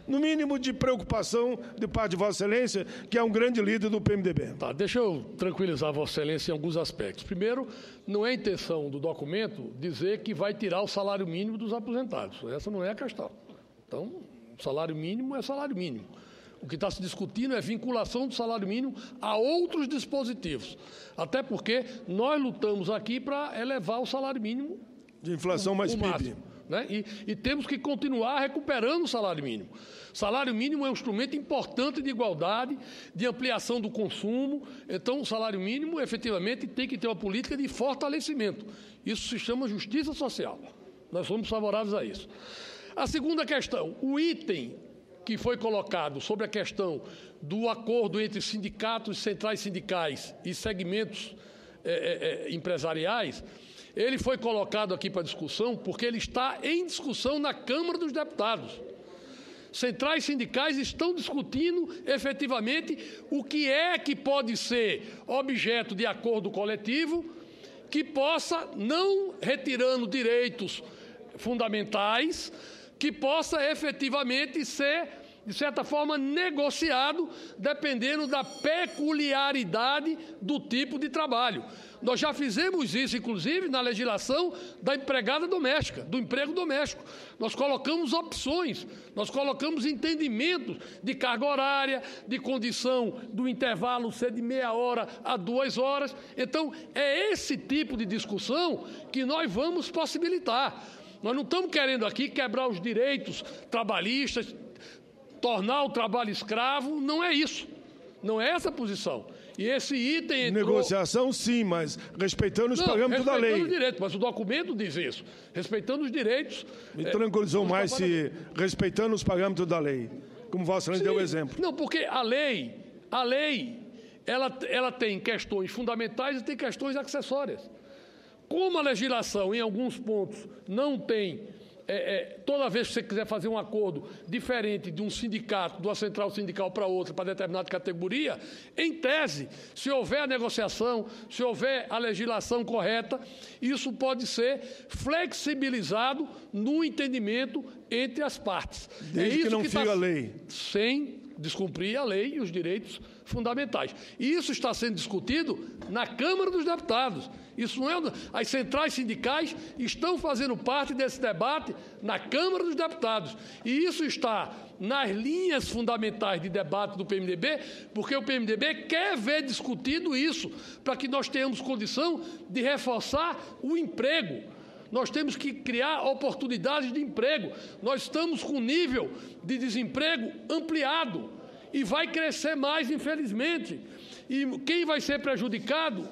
no mínimo, de preocupação de parte de Vossa Excelência, que é um grande líder do PMDB. Tá, deixa eu tranquilizar Vossa Excelência em alguns aspectos. Primeiro, não é intenção do documento dizer que vai tirar o salário mínimo dos aposentados. Essa não é a questão. Então, o salário mínimo é salário mínimo. O que está se discutindo é vinculação do salário mínimo a outros dispositivos. Até porque nós lutamos aqui para elevar o salário mínimo de inflação mais PIB. Máximo, né? E temos que continuar recuperando o salário mínimo. Salário mínimo é um instrumento importante de igualdade, de ampliação do consumo. Então, o salário mínimo, efetivamente, tem que ter uma política de fortalecimento. Isso se chama justiça social. Nós somos favoráveis a isso. A segunda questão, o item que foi colocado sobre a questão do acordo entre sindicatos, centrais sindicais e segmentos empresariais, ele foi colocado aqui para discussão porque ele está em discussão na Câmara dos Deputados. Centrais sindicais estão discutindo efetivamente o que é que pode ser objeto de acordo coletivo que possa, não retirando direitos fundamentais, que possa efetivamente ser, de certa forma, negociado, dependendo da peculiaridade do tipo de trabalho. Nós já fizemos isso, inclusive, na legislação da empregada doméstica, do emprego doméstico. Nós colocamos opções, nós colocamos entendimentos de carga horária, de condição do intervalo ser de meia hora a 2 horas. Então, é esse tipo de discussão que nós vamos possibilitar. Nós não estamos querendo aqui quebrar os direitos trabalhistas, tornar o trabalho escravo, não é isso. Não é essa a posição. E esse item entrou... Negociação, sim, mas respeitando os parâmetros da lei. Respeitando os direitos, mas o documento diz isso. Respeitando os direitos... Me tranquilizou mais se respeitando os parâmetros da lei, como Vossa Excelência deu o exemplo. Não, porque a lei, ela tem questões fundamentais e tem questões acessórias. Como a legislação, em alguns pontos, não tem... toda vez que você quiser fazer um acordo diferente de um sindicato, de uma central sindical para outra, para determinada categoria, em tese, se houver a negociação, se houver a legislação correta, isso pode ser flexibilizado no entendimento entre as partes. Desde que não fira a lei. Sem descumprir a lei e os direitos fundamentais. E isso está sendo discutido na Câmara dos Deputados. Isso não é... As centrais sindicais estão fazendo parte desse debate na Câmara dos Deputados. E isso está nas linhas fundamentais de debate do PMDB, porque o PMDB quer ver discutido isso, para que nós tenhamos condição de reforçar o emprego. Nós temos que criar oportunidades de emprego. Nós estamos com nível de desemprego ampliado e vai crescer mais, infelizmente. E quem vai ser prejudicado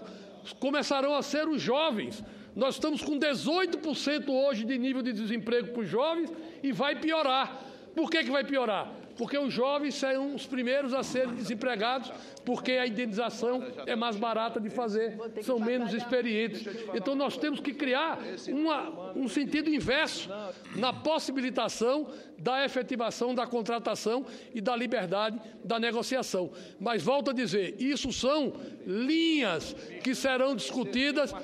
começarão a ser os jovens. Nós estamos com 18% hoje de nível de desemprego para os jovens e vai piorar. Por que vai piorar? Porque os jovens serão os primeiros a serem desempregados, porque a indenização é mais barata de fazer, são menos experientes. Então, nós temos que criar um sentido inverso na possibilitação da efetivação da contratação e da liberdade da negociação. Mas, volto a dizer, isso são linhas que serão discutidas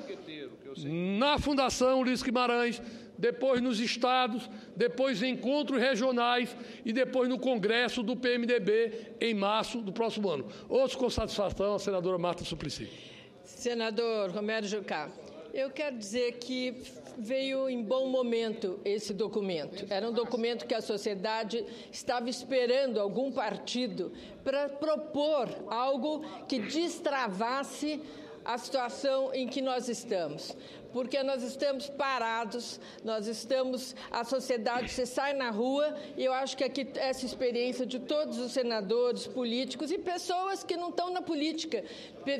na Fundação Ulisses Guimarães, depois nos estados, depois em encontros regionais e depois no Congresso do PMDB em março do próximo ano. Ouço com satisfação a senadora Marta Suplicy. Senador Romero Jucá, eu quero dizer que veio em bom momento esse documento. Era um documento que a sociedade estava esperando algum partido para propor algo que destravasse a situação em que nós estamos, porque nós estamos parados, a sociedade, você sai na rua, e eu acho que aqui essa experiência de todos os senadores, políticos e pessoas que não estão na política,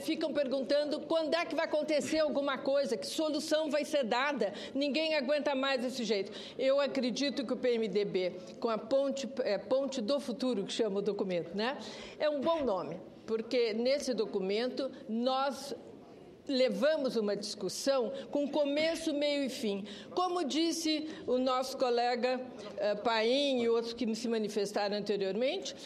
ficam perguntando quando é que vai acontecer alguma coisa, que solução vai ser dada, ninguém aguenta mais desse jeito. Eu acredito que o PMDB, com a Ponte do Futuro, que chama o documento, né? É um bom nome, porque nesse documento nós levamos uma discussão com começo, meio e fim. Como disse o nosso colega Paim e outros que se manifestaram anteriormente,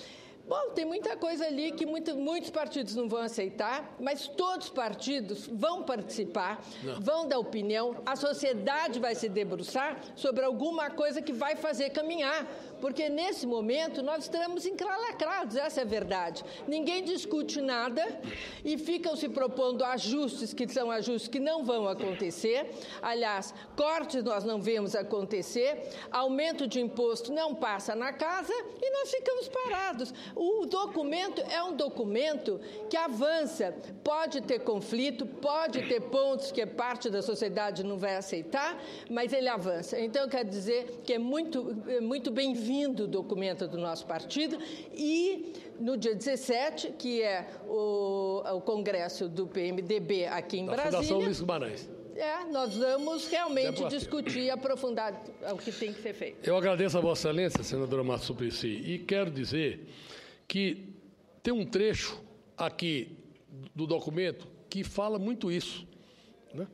bom, tem muita coisa ali que muitos partidos não vão aceitar, mas todos os partidos vão participar, vão dar opinião, a sociedade vai se debruçar sobre alguma coisa que vai fazer caminhar, porque nesse momento nós estamos encalacrados, essa é a verdade. Ninguém discute nada e ficam se propondo ajustes que são ajustes que não vão acontecer. Aliás, cortes nós não vemos acontecer, aumento de imposto não passa na casa e nós ficamos parados. O documento é um documento que avança, pode ter conflito, pode ter pontos que parte da sociedade não vai aceitar, mas ele avança. Então, eu quero dizer que é muito bem-vindo o documento do nosso partido e no dia 17, que é o Congresso do PMDB aqui em Brasília. Fundação Ulisses Guimarães. Nós vamos realmente discutir e aprofundar o que tem que ser feito. Eu agradeço a Vossa Excelência, senadora Marta Suplicy, e quero dizer que tem um trecho aqui do documento que fala muito isso, né?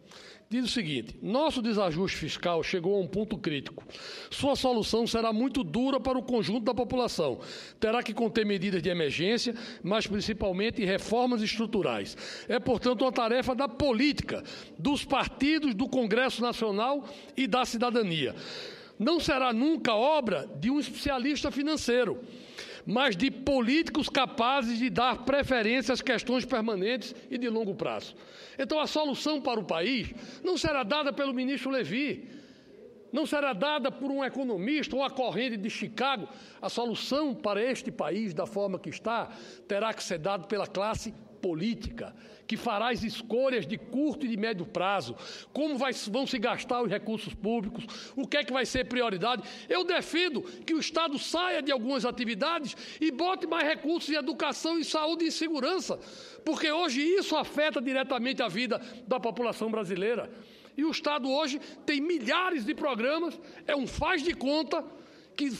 Diz o seguinte: nosso desajuste fiscal chegou a um ponto crítico. Sua solução será muito dura para o conjunto da população. Terá que conter medidas de emergência, mas principalmente reformas estruturais. É, portanto, uma tarefa da política, dos partidos, do Congresso Nacional e da cidadania. Não será nunca obra de um especialista financeiro, mas de políticos capazes de dar preferência às questões permanentes e de longo prazo. Então, a solução para o país não será dada pelo ministro Levi, não será dada por um economista ou a corrente de Chicago. A solução para este país, da forma que está, terá que ser dada pela classe política, que fará as escolhas de curto e de médio prazo, como vão se gastar os recursos públicos, o que é que vai ser prioridade. Eu defendo que o Estado saia de algumas atividades e bote mais recursos em educação, em saúde e em segurança, porque hoje isso afeta diretamente a vida da população brasileira. E o Estado hoje tem milhares de programas, é um faz de conta que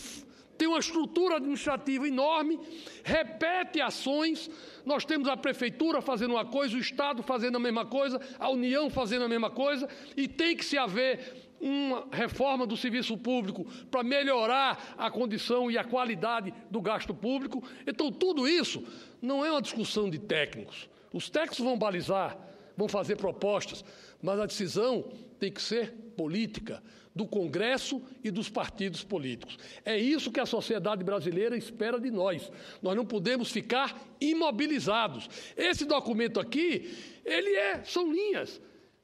tem uma estrutura administrativa enorme, repete ações. Nós temos a Prefeitura fazendo uma coisa, o Estado fazendo a mesma coisa, a União fazendo a mesma coisa, e tem que se haver uma reforma do serviço público para melhorar a condição e a qualidade do gasto público. Então, tudo isso não é uma discussão de técnicos. Os técnicos vão balizar, vão fazer propostas, mas a decisão tem que ser política, do Congresso e dos partidos políticos. É isso que a sociedade brasileira espera de nós. Nós não podemos ficar imobilizados. Esse documento aqui, são linhas.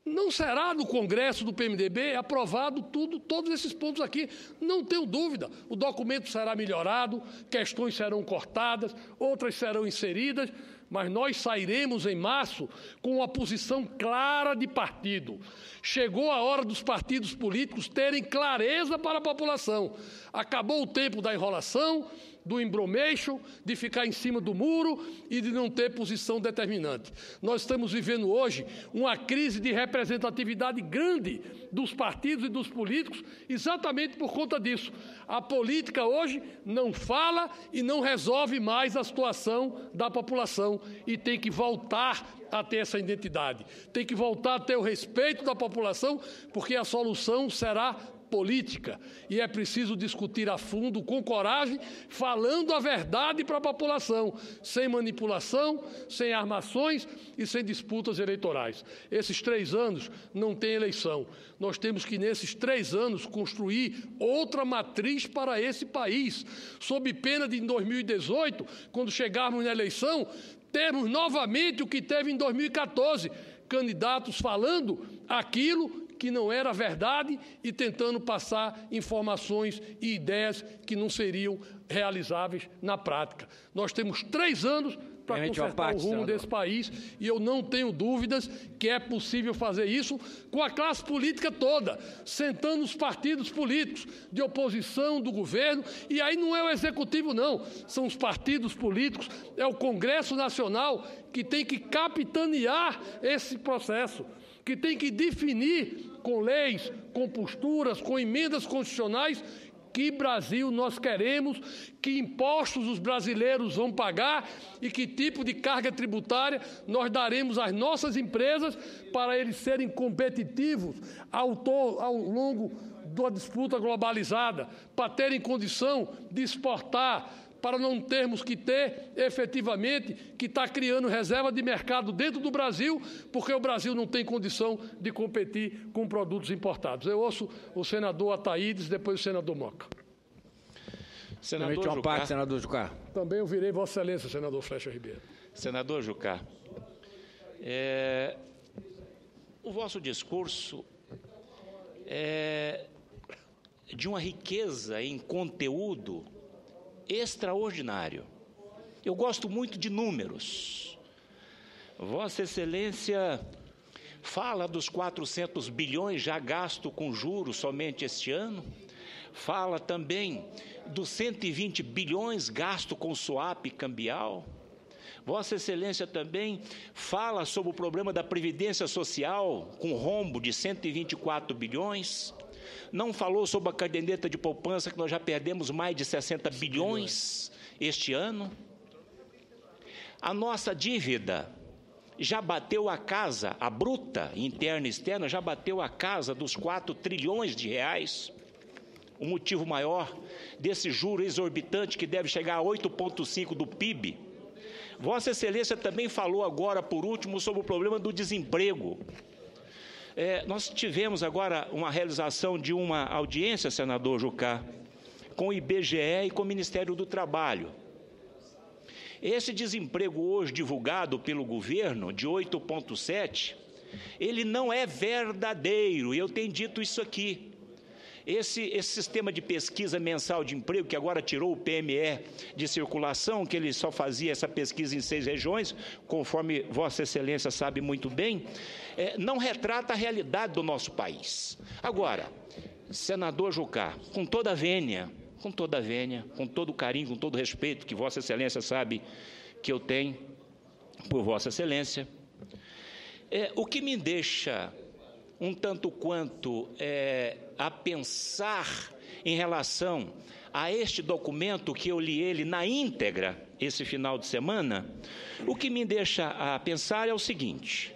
Não será no Congresso do PMDB aprovado todos esses pontos aqui. Não tenho dúvida. O documento será melhorado, questões serão cortadas, outras serão inseridas, mas nós sairemos em março com uma posição clara de partido. Chegou a hora dos partidos políticos terem clareza para a população. Acabou o tempo da enrolação, do embromation, de ficar em cima do muro e de não ter posição determinante. Nós estamos vivendo hoje uma crise de representatividade grande dos partidos e dos políticos, exatamente por conta disso. A política hoje não fala e não resolve mais a situação da população e tem que voltar a ter essa identidade. Tem que voltar a ter o respeito da população, porque a solução será política, e é preciso discutir a fundo, com coragem, falando a verdade para a população, sem manipulação, sem armações e sem disputas eleitorais. Esses 3 anos não tem eleição. Nós temos que, nesses 3 anos, construir outra matriz para esse país, sob pena de, em 2018, quando chegarmos na eleição, termos novamente o que teve em 2014, candidatos falando aquilo que não era verdade e tentando passar informações e ideias que não seriam realizáveis na prática. Nós temos 3 anos para consertar o rumo desse país e eu não tenho dúvidas que é possível fazer isso com a classe política toda, sentando os partidos políticos de oposição do governo, e aí não é o executivo não, são os partidos políticos, é o Congresso Nacional que tem que capitanear esse processo, que tem que definir com leis, com posturas, com emendas constitucionais, que Brasil nós queremos, que impostos os brasileiros vão pagar e que tipo de carga tributária nós daremos às nossas empresas para eles serem competitivos ao longo da disputa globalizada, para terem condição de exportar, para não termos que ter, efetivamente, que está criando reserva de mercado dentro do Brasil, porque o Brasil não tem condição de competir com produtos importados. Eu ouço o senador Ataídes, depois o senador Moca. Senador Jucá. Também eu virei Vossa Excelência, senador Flecha Ribeiro. Senador Jucá, o vosso discurso é de uma riqueza em conteúdo extraordinário. Eu gosto muito de números. Vossa Excelência fala dos 400 bilhões já gasto com juros somente este ano. Fala também dos 120 bilhões gasto com swap cambial. Vossa Excelência também fala sobre o problema da Previdência Social, com rombo de 124 bilhões. Não falou sobre a caderneta de poupança, que nós já perdemos mais de 60 bilhões este ano. A nossa dívida já bateu a casa, a bruta, interna e externa, já bateu a casa dos 4 trilhões de reais. O motivo maior desse juro exorbitante, que deve chegar a 8,5% do PIB. Vossa Excelência também falou agora, por último, sobre o problema do desemprego. Nós tivemos agora uma realização de uma audiência, senador Jucá, com o IBGE e com o Ministério do Trabalho. Esse desemprego hoje divulgado pelo governo, de 8,7%, ele não é verdadeiro, e eu tenho dito isso aqui. Esse sistema de pesquisa mensal de emprego, que agora tirou o PME de circulação, que ele só fazia essa pesquisa em 6 regiões, conforme Vossa Excelência sabe muito bem, não retrata a realidade do nosso país. Agora, senador Jucá, com toda a vênia, com todo o carinho, com todo o respeito que Vossa Excelência sabe que eu tenho por Vossa Excelência, o que me deixa um tanto quanto a pensar em relação a este documento, que eu li ele na íntegra esse final de semana, o que me deixa a pensar é o seguinte: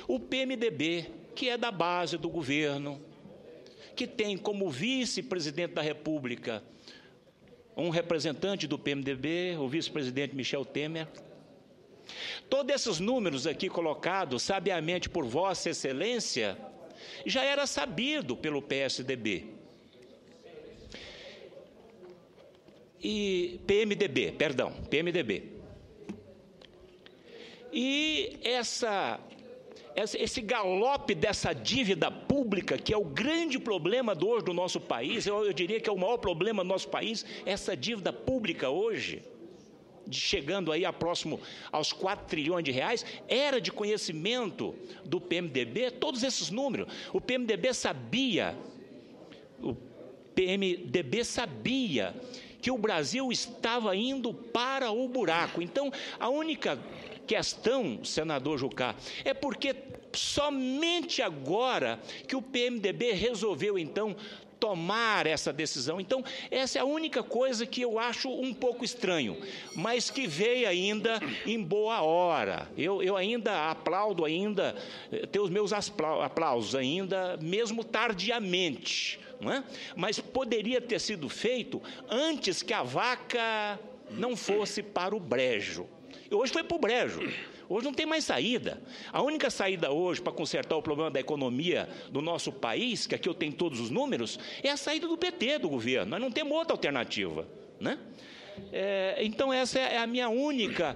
o PMDB, que é da base do governo, que tem como vice-presidente da República um representante do PMDB, o vice-presidente Michel Temer. Todos esses números aqui colocados sabiamente por Vossa Excelência já era sabido pelo PSDB. PMDB. E esse galope dessa dívida pública, que é o grande problema hoje do nosso país, eu diria que é o maior problema do nosso país, essa dívida pública hoje, chegando aí aos 4 trilhões de reais, era de conhecimento do PMDB, todos esses números. O PMDB sabia que o Brasil estava indo para o buraco. Então, a única questão, senador Jucá, é porque somente agora que o PMDB resolveu, então, tomar essa decisão. Então, essa é a única coisa que eu acho um pouco estranho, mas que veio ainda em boa hora. Eu ainda aplaudo, tenho os meus aplausos ainda, mesmo tardiamente, não é? Mas poderia ter sido feito antes que a vaca não fosse para o brejo. Hoje foi para o brejo. Hoje não tem mais saída. A única saída hoje para consertar o problema da economia do nosso país, que aqui eu tenho todos os números, é a saída do PT do governo. Nós não temos outra alternativa, né? Então, essa é a minha única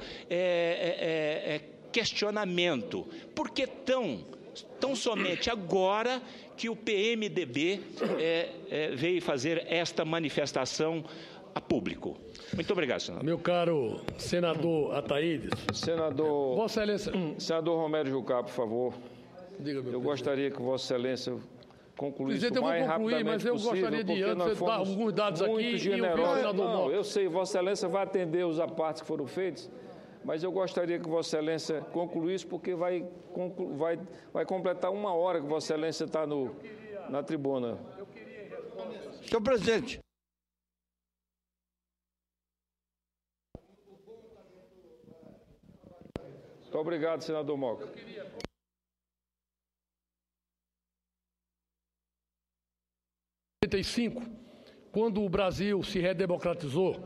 questionamento. Por que tão somente agora que o PMDB veio fazer esta manifestação a público? Muito obrigado, senador. Meu caro senador Ataídes. Vossa Excelência. Senador Romero Jucá, por favor. Diga, meu eu gostaria que Vossa Excelência concluísse o mais rapidamente mas eu possível, gostaria de antes dar alguns dados aqui Não, eu sei, Vossa Excelência vai atender os apartes que foram feitos, mas eu gostaria que Vossa Excelência concluísse, porque vai completar 1 hora que Vossa Excelência está na tribuna. Senhor presidente. Muito obrigado, senador Moca. Em 1985, quando o Brasil se redemocratizou,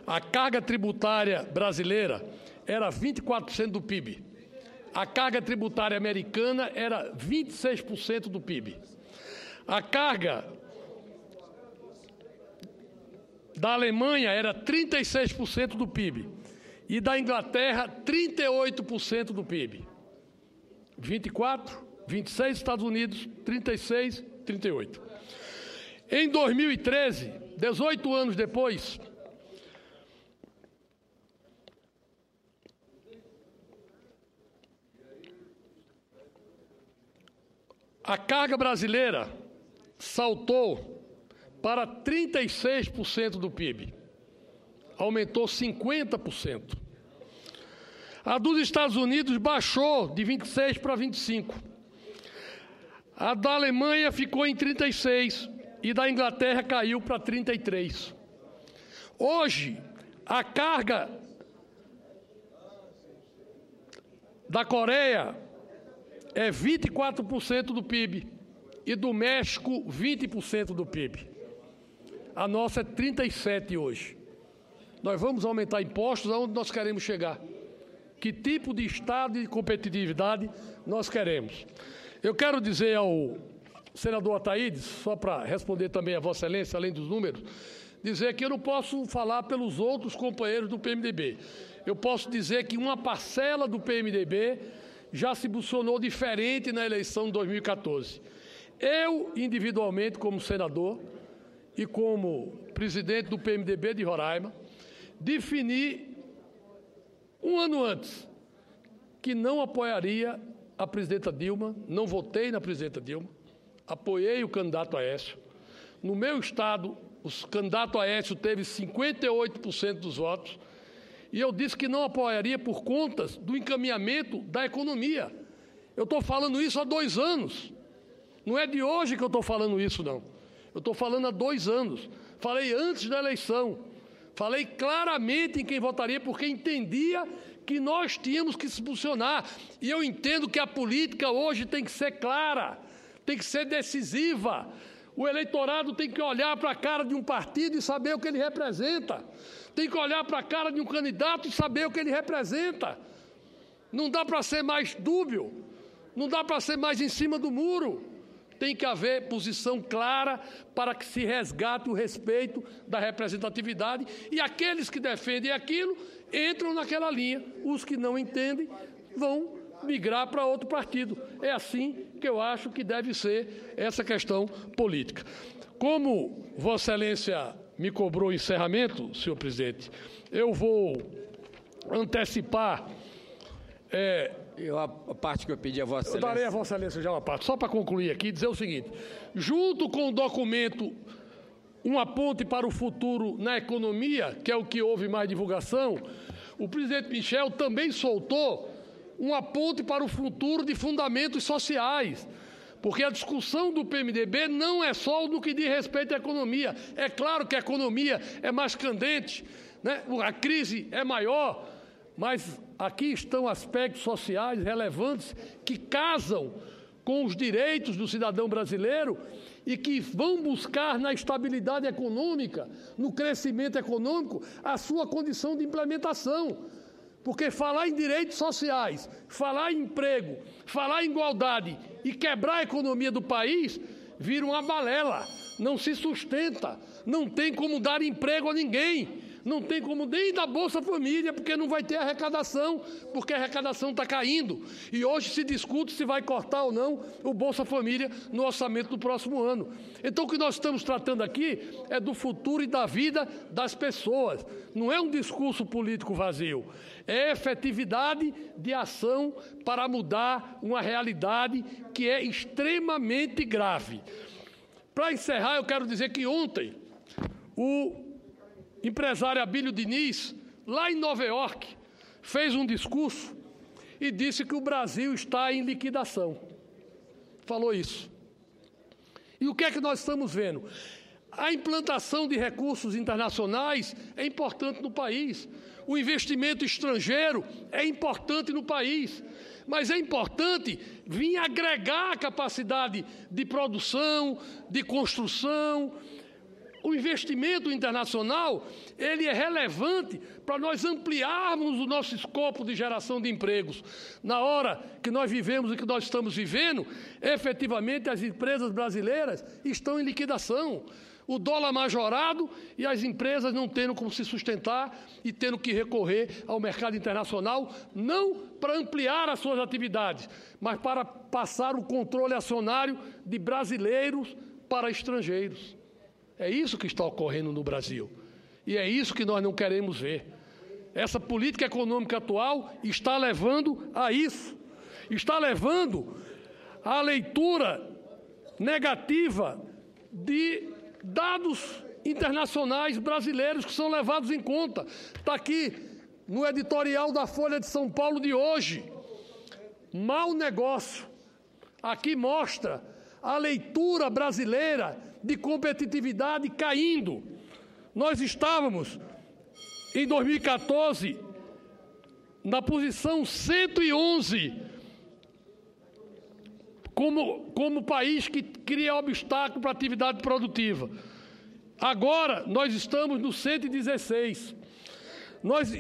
a carga tributária brasileira era 24% do PIB. A carga tributária americana era 26% do PIB. A carga da Alemanha era 36% do PIB. E da Inglaterra, 38% do PIB. 24, 26 Estados Unidos, 36, 38. Em 2013, 18 anos depois, a carga brasileira saltou para 36% do PIB. Aumentou 50%. A dos Estados Unidos baixou de 26 para 25. A da Alemanha ficou em 36 e da Inglaterra caiu para 33. Hoje, a carga da Coreia é 24% do PIB e do México 20% do PIB. A nossa é 37% hoje. Nós vamos aumentar impostos aonde nós queremos chegar. Que tipo de estado de competitividade nós queremos? Eu quero dizer ao senador Ataídes, só para responder também a Vossa Excelência, além dos números, dizer que eu não posso falar pelos outros companheiros do PMDB. Eu posso dizer que uma parcela do PMDB já se posicionou diferente na eleição de 2014. Eu, individualmente, como senador e como presidente do PMDB de Roraima, defini um ano antes que não apoiaria a presidenta Dilma, não votei na presidenta Dilma, apoiei o candidato Aécio. No meu estado, o candidato Aécio teve 58% dos votos e eu disse que não apoiaria por contas do encaminhamento da economia. Eu estou falando isso há 2 anos. Não é de hoje que eu estou falando isso, não. Eu estou falando há 2 anos. Falei antes da eleição. Falei claramente em quem votaria, porque entendia que nós tínhamos que se posicionar. E eu entendo que a política hoje tem que ser clara, tem que ser decisiva. O eleitorado tem que olhar para a cara de um partido e saber o que ele representa. Tem que olhar para a cara de um candidato e saber o que ele representa. Não dá para ser mais dúbio, não dá para ser mais em cima do muro. Tem que haver posição clara para que se resgate o respeito da representatividade e aqueles que defendem aquilo entram naquela linha. Os que não entendem vão migrar para outro partido. É assim que eu acho que deve ser essa questão política. Como Vossa Excelência me cobrou o encerramento, senhor presidente, eu vou antecipar... A parte que eu pedi a Vossa Excelência. Eu darei a Vossa Excelência já uma parte. Só para concluir aqui, dizer o seguinte: junto com o documento Uma Ponte para o Futuro na Economia, que é o que houve mais divulgação, o presidente Michel também soltou uma ponte para o futuro de fundamentos sociais. Porque a discussão do PMDB não é só no que diz respeito à economia. É claro que a economia é mais candente, né? A crise é maior, mas aqui estão aspectos sociais relevantes que casam com os direitos do cidadão brasileiro e que vão buscar na estabilidade econômica, no crescimento econômico, a sua condição de implementação. Porque falar em direitos sociais, falar em emprego, falar em igualdade e quebrar a economia do país vira uma balela, não se sustenta, não tem como dar emprego a ninguém. Não tem como nem dar Bolsa Família, porque não vai ter arrecadação, porque a arrecadação está caindo. E hoje se discute se vai cortar ou não o Bolsa Família no orçamento do próximo ano. Então o que nós estamos tratando aqui é do futuro e da vida das pessoas. Não é um discurso político vazio, é efetividade de ação para mudar uma realidade que é extremamente grave. Para encerrar, eu quero dizer que ontem o empresário Abílio Diniz, lá em Nova York, fez um discurso e disse que o Brasil está em liquidação. Falou isso. E o que é que nós estamos vendo? A implantação de recursos internacionais é importante no país. O investimento estrangeiro é importante no país. Mas é importante vir agregar a capacidade de produção, de construção. O investimento internacional, ele é relevante para nós ampliarmos o nosso escopo de geração de empregos. Na hora que nós vivemos e que nós estamos vivendo, efetivamente as empresas brasileiras estão em liquidação. O dólar majorado e as empresas não tendo como se sustentar e tendo que recorrer ao mercado internacional, não para ampliar as suas atividades, mas para passar o controle acionário de brasileiros para estrangeiros. É isso que está ocorrendo no Brasil. E é isso que nós não queremos ver. Essa política econômica atual está levando a isso. Está levando à leitura negativa de dados internacionais brasileiros que são levados em conta. Está aqui no editorial da Folha de São Paulo de hoje. Mau negócio. Aqui mostra a leitura brasileira de competitividade caindo. Nós estávamos, em 2014, na posição 111, como país que cria obstáculo para a atividade produtiva. Agora, nós estamos no 116.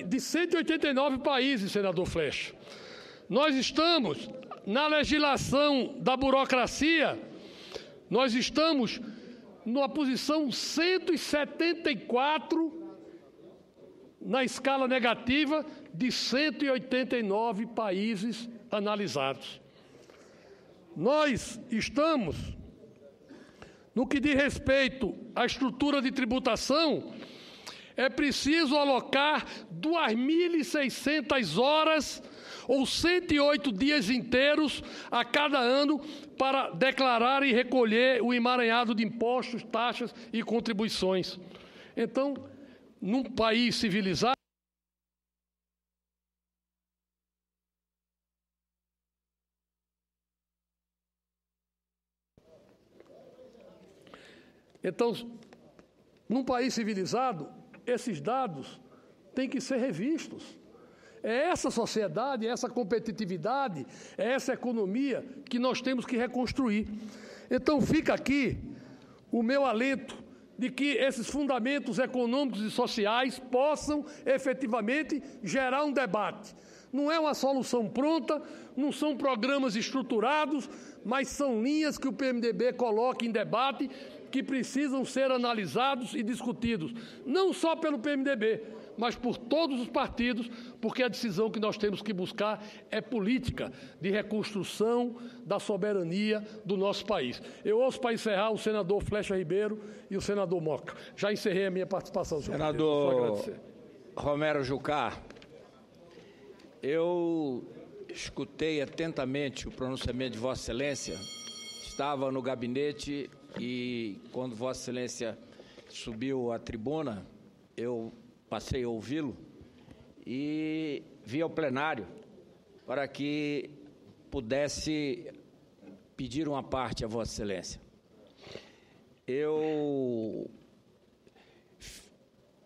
De 189 países, senador Flecha. Nós estamos na legislação da burocracia, nós estamos na posição 174 na escala negativa de 189 países analisados. Nós estamos, no que diz respeito à estrutura de tributação, é preciso alocar 2.600 horas ou 108 dias inteiros a cada ano para declarar e recolher o emaranhado de impostos, taxas e contribuições. Então, num país civilizado, esses dados têm que ser revistos. É essa sociedade, é essa competitividade, é essa economia que nós temos que reconstruir. Então fica aqui o meu alento de que esses fundamentos econômicos e sociais possam efetivamente gerar um debate. Não é uma solução pronta, não são programas estruturados, mas são linhas que o PMDB coloca em debate que precisam ser analisados e discutidos, não só pelo PMDB, mas por todos os partidos, porque a decisão que nós temos que buscar é política de reconstrução da soberania do nosso país. Eu ouço para encerrar o senador Flecha Ribeiro e o senador Moca. Já encerrei a minha participação, senhor senador Romero Jucá, eu escutei atentamente o pronunciamento de Vossa Excelência, estava no gabinete e quando Vossa Excelência subiu à tribuna, eu passei a ouvi-lo e vi ao plenário para que pudesse pedir uma parte a Vossa Excelência. Eu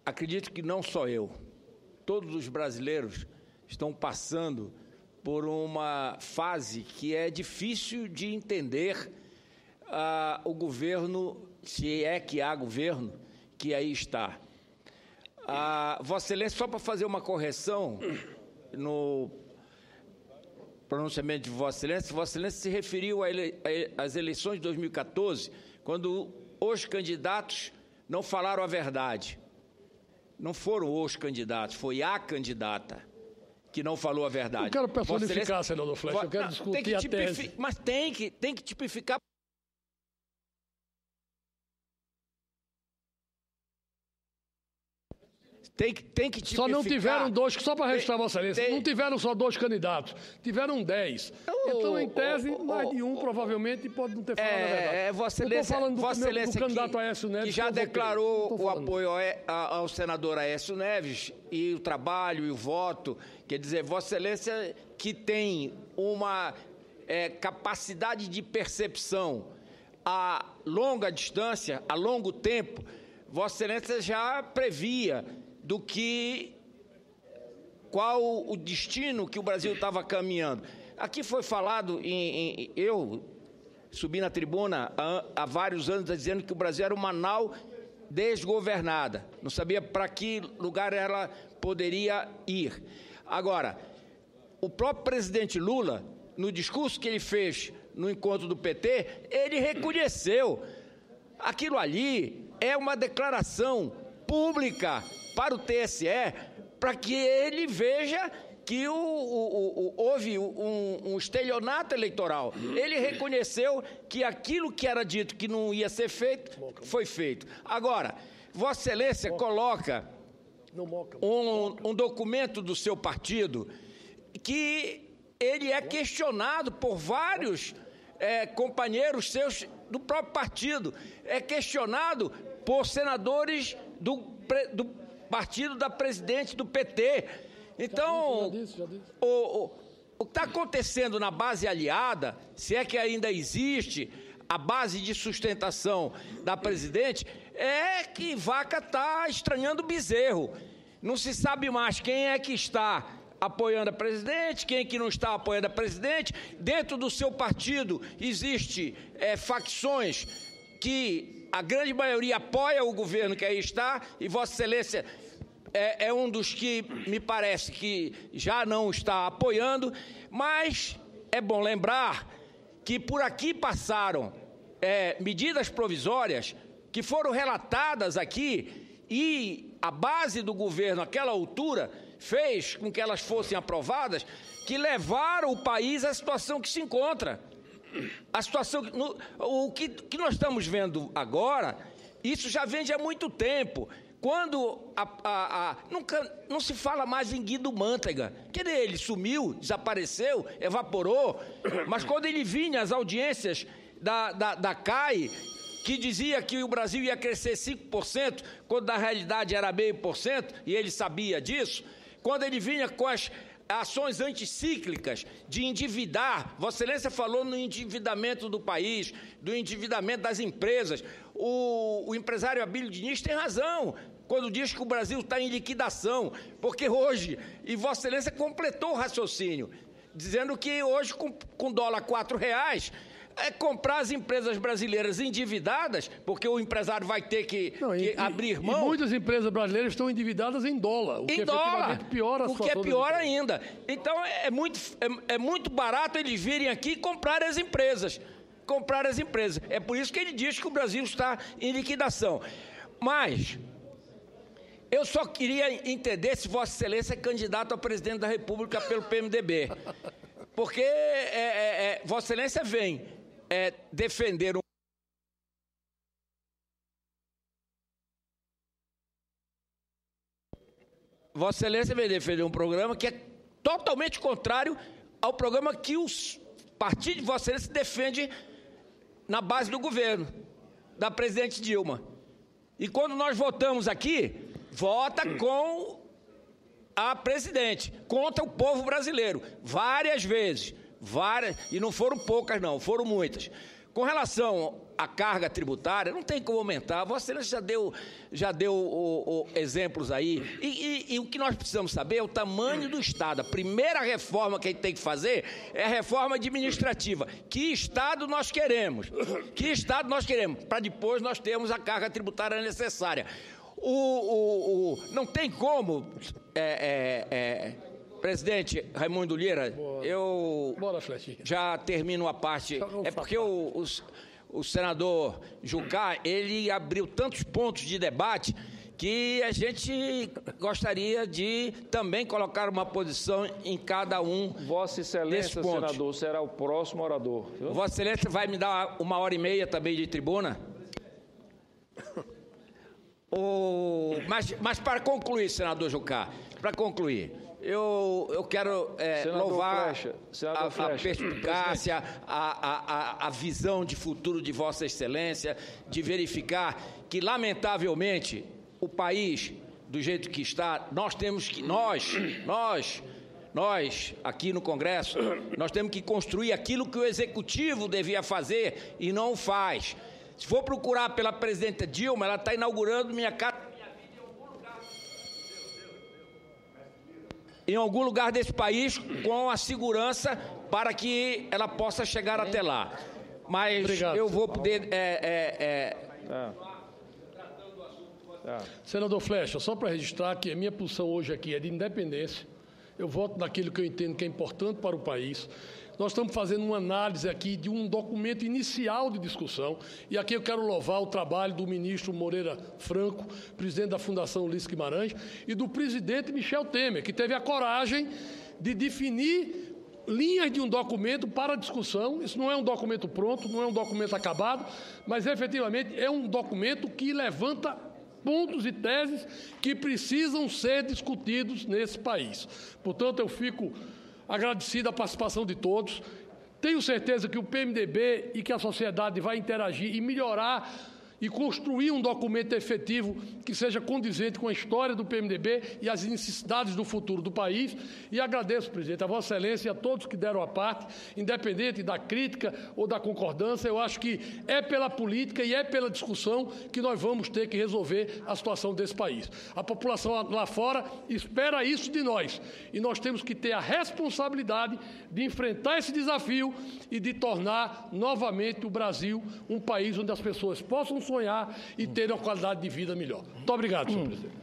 acredito que não só eu, todos os brasileiros estão passando por uma fase que é difícil de entender o governo, se é que há governo, que aí está. Vossa Excelência, só para fazer uma correção no pronunciamento de Vossa Excelência se referiu às eleições de 2014, quando os candidatos não falaram a verdade. Não foram os candidatos, foi a candidata que não falou a verdade. Eu quero personificar, senador Flecha, eu quero discutir a tese. Mas tem que tipificar. Tem que tipificar. Só não tiveram dois, só para registrar Vossa Excelência, não tiveram só 2 candidatos, tiveram 10. Então, em tese, mais de um provavelmente pode não ter falado a verdade. Vossa Excelência, do candidato Aécio Neves, que já declarou o apoio ao senador Aécio Neves e o trabalho e o voto, quer dizer, Vossa Excelência que tem uma capacidade de percepção a longa distância, a longo tempo, Vossa Excelência já previa qual o destino que o Brasil estava caminhando. Aqui foi falado, eu subi na tribuna há vários anos dizendo que o Brasil era uma nau desgovernada, não sabia para que lugar ela poderia ir. Agora, o próprio presidente Lula, no discurso que ele fez no encontro do PT, ele reconheceu. Aquilo ali é uma declaração pública para o TSE, para que ele veja que houve um estelionato eleitoral. Ele reconheceu que aquilo que era dito que não ia ser feito, foi feito. Agora, Vossa Excelência coloca um documento do seu partido que ele é questionado por vários companheiros seus do próprio partido, é questionado por senadores do partido da presidente do PT, Então, o que está acontecendo na base aliada, se é que ainda existe a base de sustentação da presidente, é que Vaca está estranhando bezerro. Não se sabe mais quem é que está apoiando a presidente, quem é que não está apoiando a presidente. Dentro do seu partido existe facções que a grande maioria apoia o governo que aí está, e Vossa Excelência é um dos que me parece que já não está apoiando, mas é bom lembrar que por aqui passaram medidas provisórias que foram relatadas aqui, e a base do governo, àquela altura, fez com que elas fossem aprovadas, que levaram o país à situação que se encontra. A situação, o que nós estamos vendo agora, isso já vem de há muito tempo. Quando não se fala mais em Guido Mantega, que ele sumiu, desapareceu, evaporou, mas quando ele vinha às audiências da CAI, que dizia que o Brasil ia crescer 5%, quando na realidade era 0,5%, e ele sabia disso, quando ele vinha com as ações anticíclicas de endividar, Vossa Excelência falou no endividamento do país, do endividamento das empresas. O empresário Abílio Diniz tem razão quando diz que o Brasil está em liquidação, porque hoje, e Vossa Excelência completou o raciocínio, dizendo que hoje, com dólar R$4, comprar as empresas brasileiras endividadas, porque o empresário vai ter que abrir mão. E muitas empresas brasileiras estão endividadas em dólar, o que efetivamente piora a situação. O que é pior ainda. Então, é muito barato eles virem aqui e comprarem as empresas. É por isso que ele diz que o Brasil está em liquidação. Mas eu só queria entender se Vossa Excelência é candidato a presidente da República pelo PMDB. Porque Vossa Excelência vem defender Vossa Excelência vem defender um programa que é totalmente contrário ao programa que os partidos de Vossa Excelência defende na base do governo, da presidente Dilma. E quando nós votamos aqui, vota com a presidente, contra o povo brasileiro, várias vezes. E não foram poucas não, foram muitas. Com relação à carga tributária, não tem como aumentar. Vossa Excelência já deu exemplos aí. E o que nós precisamos saber é o tamanho do Estado. A primeira reforma que a gente tem que fazer é a reforma administrativa. Que Estado nós queremos? Para depois nós termos a carga tributária necessária. Não tem como... Presidente Raimundo Lira, eu já termino a parte. É porque o senador Jucá, ele abriu tantos pontos de debate que a gente gostaria de também colocar uma posição em cada um. Vossa Excelência, senador, será o próximo orador. Viu? Vossa Excelência vai me dar 1h30 também de tribuna? Mas para concluir, senador Jucá, para concluir, eu quero louvar a perspicácia, a visão de futuro de Vossa Excelência, de verificar que, lamentavelmente, o país, do jeito que está, nós temos que, nós, aqui no Congresso, nós temos que construir aquilo que o Executivo devia fazer e não faz. Se for procurar pela presidenta Dilma, ela está inaugurando Minha Casa em algum lugar desse país com a segurança para que ela possa chegar até lá. Mas obrigado. Eu vou poder... Senador Flecha, só para registrar que a minha posição hoje aqui é de independência. Eu voto naquilo que eu entendo que é importante para o país. Nós estamos fazendo uma análise aqui de um documento inicial de discussão, e aqui eu quero louvar o trabalho do ministro Moreira Franco, presidente da Fundação Ulisses Guimarães, e do presidente Michel Temer, que teve a coragem de definir linhas de um documento para discussão. Isso não é um documento pronto, não é um documento acabado, mas efetivamente é um documento que levanta pontos e teses que precisam ser discutidos nesse país. Portanto, eu fico agradecido a participação de todos. Tenho certeza que o PMDB e que a sociedade vai interagir e melhorar e construir um documento efetivo que seja condizente com a história do PMDB e as necessidades do futuro do país. E agradeço, presidente, a Vossa Excelência e a todos que deram a parte, independente da crítica ou da concordância. Eu acho que é pela política e é pela discussão que nós vamos ter que resolver a situação desse país. A população lá fora espera isso de nós e nós temos que ter a responsabilidade de enfrentar esse desafio e de tornar novamente o Brasil um país onde as pessoas possam sonhar e ter uma qualidade de vida melhor. Muito obrigado, senhor presidente.